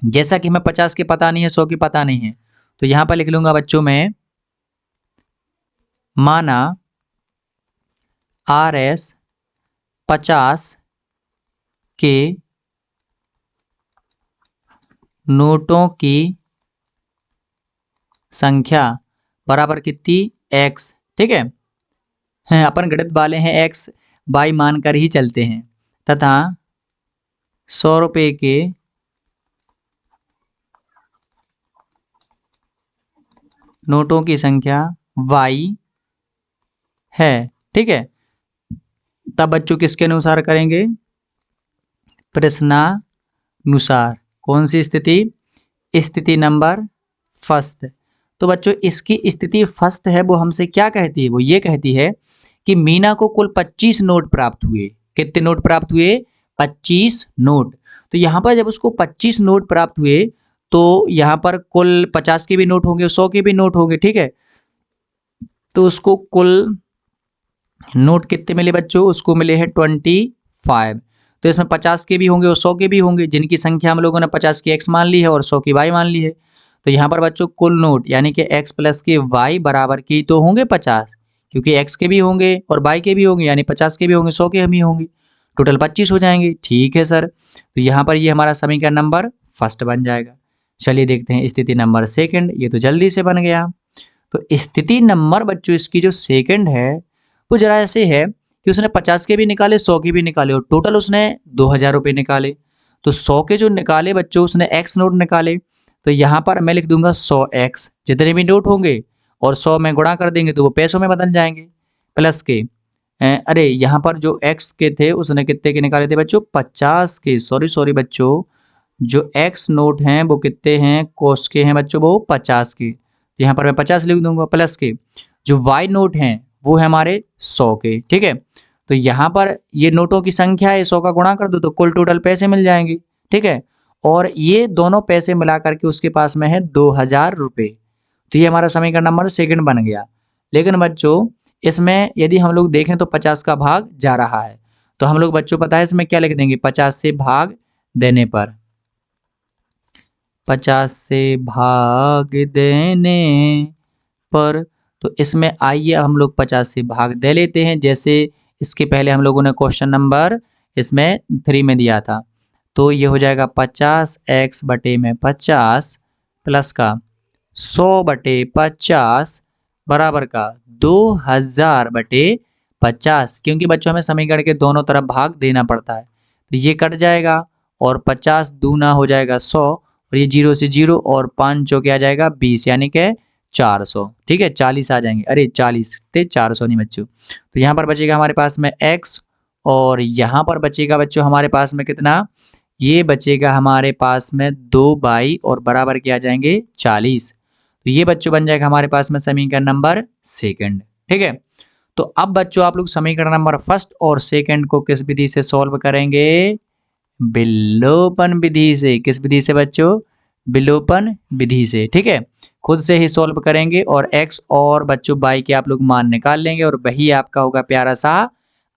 जैसा कि हमें 50 के पता नहीं है, 100 की पता नहीं है, तो यहाँ पर लिख लूंगा बच्चों मैं, माना RS 50 के नोटों की संख्या बराबर कितनी? x, ठीक है। अपन गणित वाले हैं, x y मानकर ही चलते हैं, तथा 100 रुपये के नोटों की संख्या y है, ठीक है। तब बच्चों किसके अनुसार करेंगे? प्रश्नानुसार। कौन सी स्थिति? स्थिति नंबर फर्स्ट। तो बच्चों इसकी स्थिति फर्स्ट है, वो हमसे क्या कहती है? वो ये कहती है कि मीना को कुल 25 नोट प्राप्त हुए। कितने नोट प्राप्त हुए? 25 नोट। तो यहाँ पर जब उसको 25 नोट प्राप्त हुए तो यहाँ पर कुल 50 के भी नोट होंगे, 100 के भी नोट होंगे, ठीक है। तो उसको कुल नोट कितने मिले बच्चों? उसको मिले हैं 25। तो इसमें 50 के भी होंगे और 100 के भी होंगे, जिनकी संख्या हम लोगों ने 50 की x मान ली है और 100 की y मान ली है। तो यहाँ पर बच्चों कुल नोट यानी कि x प्लस के y बराबर की तो होंगे 50, क्योंकि x के भी होंगे और y के भी होंगे, यानी 50 के भी होंगे, 100 के भी होंगे, टोटल 25 हो जाएंगे। ठीक है सर, तो यहाँ पर ये हमारा समीकरण नंबर फर्स्ट बन जाएगा। चलिए देखते हैं स्थिति नंबर सेकंड। ये तो जल्दी से बन गया। तो स्थिति नंबर बच्चों इसकी जो सेकंड है वो जरा ऐसे है कि उसने 50 के भी निकाले, 100 के भी निकाले, और टोटल उसने 2000 रुपये निकाले। तो 100 के जो निकाले बच्चों, उसने x नोट निकाले। तो यहाँ पर मैं लिख दूंगा 100x, जितने भी नोट होंगे और 100 में गुणा कर देंगे तो वो पैसों में बदल जाएंगे, प्लस के अरे यहाँ पर जो x के थे उसने कितने के निकाले थे बच्चों? 50 के। सॉरी बच्चों, जो x नोट हैं वो कितने हैं? कोस के हैं बच्चों, वो 50 के। तो यहाँ पर मैं 50 लिख दूंगा, प्लस के जो y नोट हैं वो है हमारे 100 के, ठीक है। तो यहाँ पर ये नोटों की संख्या है, 100 का गुणा कर दो तो कुल टोटल पैसे मिल जाएंगे, ठीक है। और ये दोनों पैसे मिला करके उसके पास में है 2000 रुपये। तो ये हमारा समीकरण नंबर सेकंड बन गया। लेकिन बच्चों इसमें यदि हम लोग देखें तो 50 का भाग जा रहा है, तो हम लोग बच्चों पता है इसमें क्या लिख देंगे? 50 से भाग देने पर, 50 से भाग देने पर, तो इसमें आइए हम लोग 50 से भाग दे लेते हैं, जैसे इसके पहले हम लोगों ने क्वेश्चन नंबर इसमें 3 में दिया था। तो ये हो जाएगा 50x बटे में 50 प्लस का 100/50 बराबर का 2000 बटे 50, क्योंकि बच्चों हमें समीकरण के दोनों तरफ भाग देना पड़ता है। तो ये कट जाएगा और 50 दूना हो जाएगा 100, और ये 0 से 0 और 5 चौके आ जाएगा 20, यानी कि 400, ठीक है। 40 आ जाएंगे, अरे 40 थे, 400 नहीं बच्चों। तो यहाँ पर बचेगा हमारे पास में x, और यहाँ पर बचेगा बच्चों हमारे पास में कितना? ये बचेगा हमारे पास में 2 और बराबर के आ जाएंगे 40। तो ये बच्चों बन जाएगा हमारे पास में समीकरण नंबर सेकंड, ठीक है। तो अब बच्चों आप लोग समीकरण नंबर फर्स्ट और सेकंड को किस विधि से सॉल्व करेंगे? विलोपन विधि से। किस विधि से बच्चों? विलोपन विधि से, ठीक है। खुद से ही सॉल्व करेंगे और x और बच्चों y के आप लोग मान निकाल लेंगे और वही आपका होगा प्यारा सा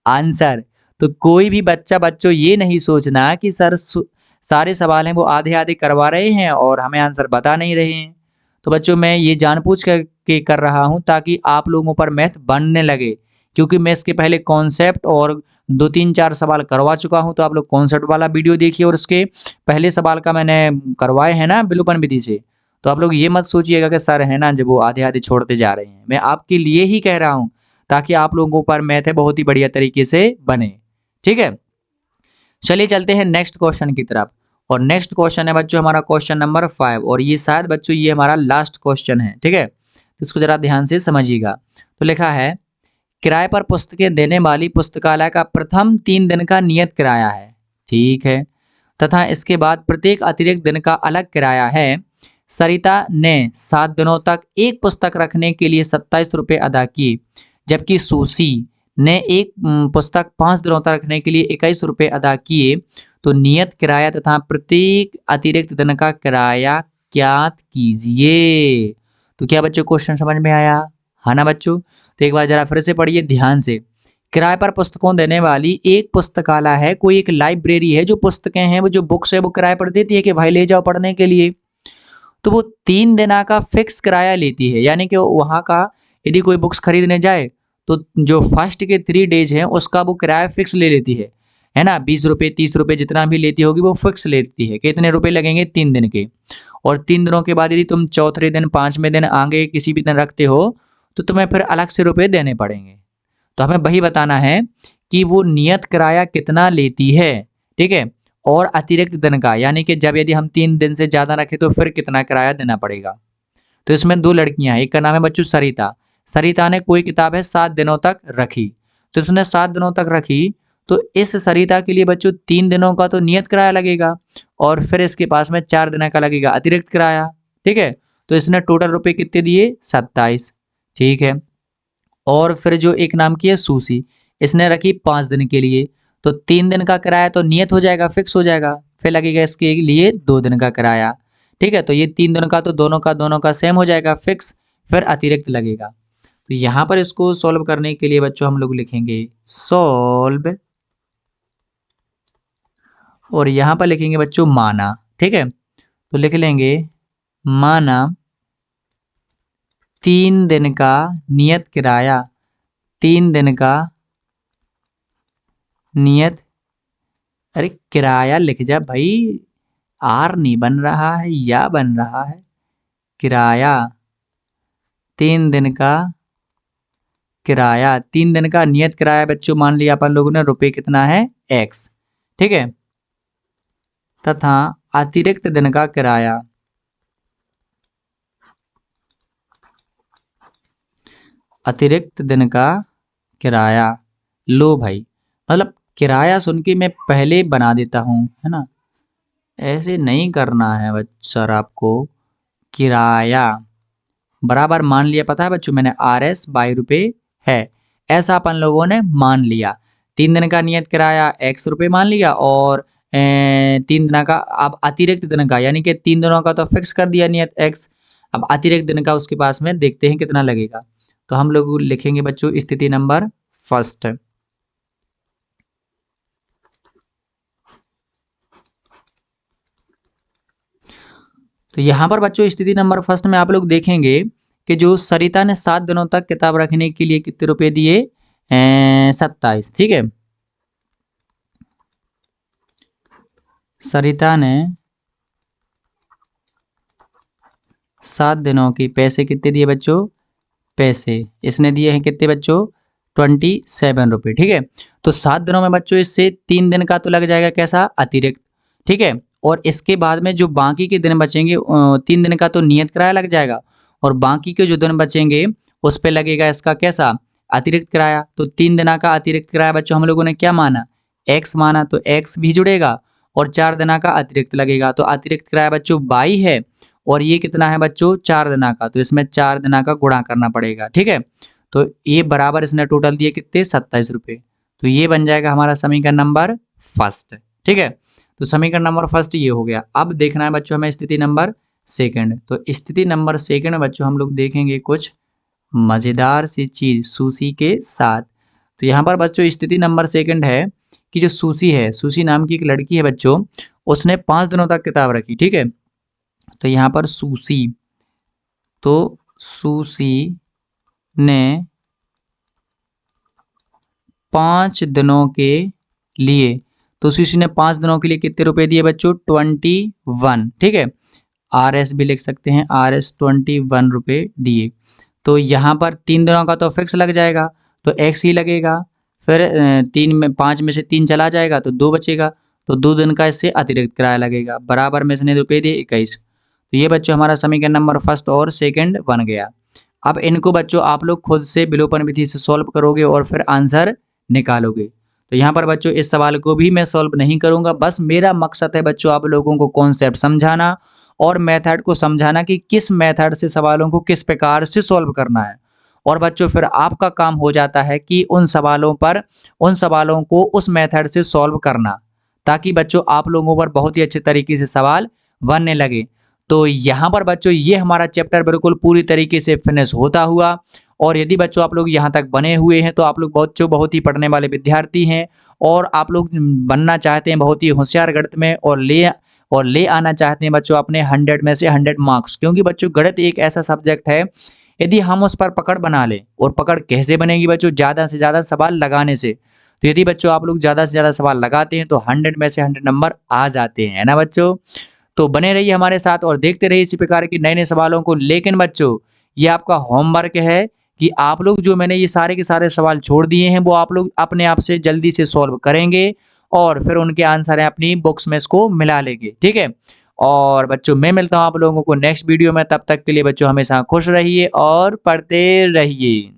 आंसर। तो कोई भी बच्चा बच्चों ये नहीं सोचना कि सर सारे सवाल हैं वो आधे आधे करवा रहे हैं और हमें आंसर बता नहीं रहे हैं। तो बच्चों मैं ये जानबूझ के कर रहा हूँ ताकि आप लोगों पर मैथ बनने लगे, क्योंकि मैं इसके पहले कॉन्सेप्ट और 2-3-4 सवाल करवा चुका हूं। तो आप लोग कॉन्सेप्ट वाला वीडियो देखिए और उसके पहले सवाल का मैंने करवाए हैं ना विलोपन विधि से, तो आप लोग ये मत सोचिएगा कि सर है ना जब वो आधे आधे छोड़ते जा रहे हैं, मैं आपके लिए ही कह रहा हूँ ताकि आप लोगों पर मैथ है बहुत ही बढ़िया तरीके से बने। ठीक है, चलिए चलते हैं नेक्स्ट क्वेश्चन की तरफ। और नेक्स्ट क्वेश्चन है बच्चों हमारा क्वेश्चन नंबर 5, और ये शायद बच्चों ये हमारा लास्ट क्वेश्चन है। ठीक है, तो इसको जरा ध्यान से समझिएगा। तो लिखा है किराए पर पुस्तकें देने वाली पुस्तकालय का प्रथम 3 दिन का नियत किराया है। ठीक है, तथा इसके बाद प्रत्येक अतिरिक्त दिन का अलग किराया है। सरिता ने 7 दिनों तक एक पुस्तक रखने के लिए 27 रुपये अदा किए, जबकि सुसी ने एक पुस्तक 5 दिनों तक रखने के लिए 21 रुपये अदा किए। तो नियत किराया तथा प्रत्येक अतिरिक्त दिन का किराया ज्ञात कीजिए। तो क्या बच्चों क्वेश्चन समझ में आया? हाँ ना बच्चों? तो एक बार जरा फिर से पढ़िए ध्यान से। किराए पर पुस्तकों देने वाली एक पुस्तकालय है, कोई एक लाइब्रेरी है जो पुस्तकें हैं वो जो बुक्स है वो किराए पर देती है कि भाई ले जाओ पढ़ने के लिए। तो वो 3 दिन का फिक्स किराया लेती है, यानी कि वहाँ का यदि कोई बुक्स खरीदने जाए तो जो फर्स्ट के 3 डेज हैं उसका वो किराया फिक्स ले लेती है ना, 20 रुपये 30 रुपये जितना भी लेती होगी वो फिक्स लेती है। कितने रुपए लगेंगे? 3 दिन के। और 3 दिनों के बाद यदि तुम चौथे दिन 5वें दिन आगे किसी भी दिन रखते हो तो तुम्हें फिर अलग से रुपए देने पड़ेंगे। तो हमें वही बताना है कि वो नियत किराया कितना लेती है। ठीक है, और अतिरिक्त दिन का, यानी कि जब यदि हम 3 दिन से ज़्यादा रखें तो फिर कितना किराया देना पड़ेगा। तो इसमें 2 लड़कियां हैं, एक का नाम है बच्चों सरिता। सरिता ने कोई किताब है 7 दिनों तक रखी, तो उसने 7 दिनों तक रखी, तो इस सरिता के लिए बच्चों 3 दिनों का तो नियत किराया लगेगा और फिर इसके पास में 4 दिन का लगेगा अतिरिक्त किराया। ठीक है, तो इसने टोटल रुपए कितने दिए? 27। ठीक है, और फिर जो एक नाम की है सूसी, इसने रखी 5 दिन के लिए, तो 3 दिन का किराया तो नियत हो जाएगा, फिक्स हो जाएगा, फिर लगेगा इसके लिए 2 दिन का किराया। ठीक है, तो ये 3 दिन का तो दोनों का सेम हो जाएगा फिक्स, फिर अतिरिक्त लगेगा। तो यहाँ पर इसको सॉल्व करने के लिए बच्चों हम लोग लिखेंगे सॉल्व, और यहाँ पर लिखेंगे बच्चों माना। ठीक है, तो लिख लेंगे माना 3 दिन का नियत किराया, 3 दिन का नियत, अरे किराया लिख जा भाई, आर नहीं बन रहा है या बन रहा है, किराया 3 दिन का किराया, 3 दिन का नियत किराया बच्चों मान लिया अपन लोगों ने रुपए कितना है? x। ठीक है, तथा अतिरिक्त दिन का किराया, अतिरिक्त दिन का किराया। लो भाई, मतलब किराया सुन के मैं पहले बना देता हूँ, है ना, ऐसे नहीं करना है सर आपको। किराया बराबर मान लिया, पता है बच्चों मैंने RS बाई रुपये है, ऐसा अपन लोगों ने मान लिया। 3 दिन का नियत किराया x रुपये मान लिया, और 3 दिन का अब अतिरिक्त दिन का, यानी कि 3 दिनों का तो फिक्स कर दिया नियत x, अब अतिरिक्त दिन का उसके पास में देखते हैं कितना लगेगा। तो हम लोग लिखेंगे बच्चों स्थिति नंबर फर्स्ट। तो यहाँ पर बच्चों स्थिति नंबर फर्स्ट में आप लोग देखेंगे कि जो सरिता ने 7 दिनों तक किताब रखने के लिए कितने रुपए दिए? 27। ठीक है, सरिता ने 7 दिनों के पैसे कितने दिए बच्चों? पैसे इसने दिए हैं कितने बच्चों? 27 रुपये। ठीक है, तो 7 दिनों में बच्चों इससे 3 दिन का तो लग जाएगा कैसा? अतिरिक्त। ठीक है, और इसके बाद में जो बाकी के दिन बचेंगे 3 दिन का तो नियत किराया लग जाएगा, और बाकी के जो दिन बचेंगे उस पे लगेगा इसका कैसा? अतिरिक्त किराया। तो 3 दिना का अतिरिक्त किराया बच्चों हम लोगों ने क्या माना? x माना, तो x भी जुड़ेगा और 4 दिना का अतिरिक्त लगेगा, तो अतिरिक्त किराया बच्चों 22 है, और ये कितना है बच्चों? 4 दिना का, तो इसमें 4 दिना का गुणा करना पड़ेगा। ठीक है, तो ये बराबर इसने टोटल दिए कितने? 27 रुपये। तो ये बन जाएगा हमारा समीकरण नंबर फर्स्ट। ठीक है, तो समीकरण नंबर फर्स्ट ये हो गया। अब देखना है बच्चों हमें स्थिति नंबर सेकंड। तो स्थिति नंबर सेकंड में बच्चों हम लोग देखेंगे कुछ मज़ेदार सी चीज़ सूसी के साथ। तो यहाँ पर बच्चों स्थिति नंबर सेकंड है कि जो सूसी है, सूसी नाम की एक लड़की है बच्चों, उसने 5 दिनों तक किताब रखी। ठीक है, तो यहाँ पर सूसी, तो सूसी ने 5 दिनों के लिए, तो सूसी ने 5 दिनों के लिए कितने रुपए दिए बच्चों? 21। ठीक है, RS भी लिख सकते हैं, RS 21 रुपये दिए। तो यहाँ पर 3 दिनों का तो फिक्स लग जाएगा, तो X ही लगेगा। फिर 5 में से 3 चला जाएगा तो 2 बचेगा, तो 2 दिन का इससे अतिरिक्त किराया लगेगा। बराबर में इसने रुपये दिए 21। तो ये बच्चों हमारा समीकरण नंबर फर्स्ट और सेकंड बन गया। अब इनको बच्चों आप लोग खुद से विलोपन विधि से सॉल्व करोगे और फिर आंसर निकालोगे। तो यहाँ पर बच्चों इस सवाल को भी मैं सॉल्व नहीं करूँगा, बस मेरा मकसद है बच्चों आप लोगों को कॉन्सेप्ट समझाना और मेथड को समझाना कि किस मेथड से सवालों को किस प्रकार से सॉल्व करना है। और बच्चों फिर आपका काम हो जाता है कि उन सवालों को उस मेथड से सॉल्व करना, ताकि बच्चों आप लोगों पर बहुत ही अच्छे तरीके से सवाल बनने लगे। तो यहाँ पर बच्चों ये हमारा चैप्टर बिल्कुल पूरी तरीके से फिनिश होता हुआ। और यदि बच्चों आप लोग यहाँ तक बने हुए हैं तो आप लोग बहुत ही पढ़ने वाले विद्यार्थी हैं और आप लोग बनना चाहते हैं बहुत ही होशियार गणित में और ले आना चाहते हैं बच्चों अपने 100 में से 100 मार्क्स। क्योंकि बच्चों गणित एक ऐसा सब्जेक्ट है, यदि हम उस पर पकड़ बना लें, और पकड़ कैसे बनेगी बच्चों, ज़्यादा से ज़्यादा सवाल लगाने से। तो यदि बच्चों आप लोग ज़्यादा से ज़्यादा सवाल लगाते हैं तो 100 में से 100 नंबर आ जाते हैं, है ना बच्चों। तो बने रहिए हमारे साथ और देखते रहिए इसी प्रकार के नए नए सवालों को। लेकिन बच्चों ये आपका होमवर्क है कि आप लोग जो मैंने ये सारे के सारे सवाल छोड़ दिए हैं वो आप लोग अपने आप से जल्दी से सॉल्व करेंगे और फिर उनके आंसर है अपनी बुक्स में इसको मिला लेंगे, ठीक है। और बच्चों मैं मिलता हूँ आप लोगों को नेक्स्ट वीडियो में, तब तक के लिए बच्चों हमेशा खुश रहिए और पढ़ते रहिए।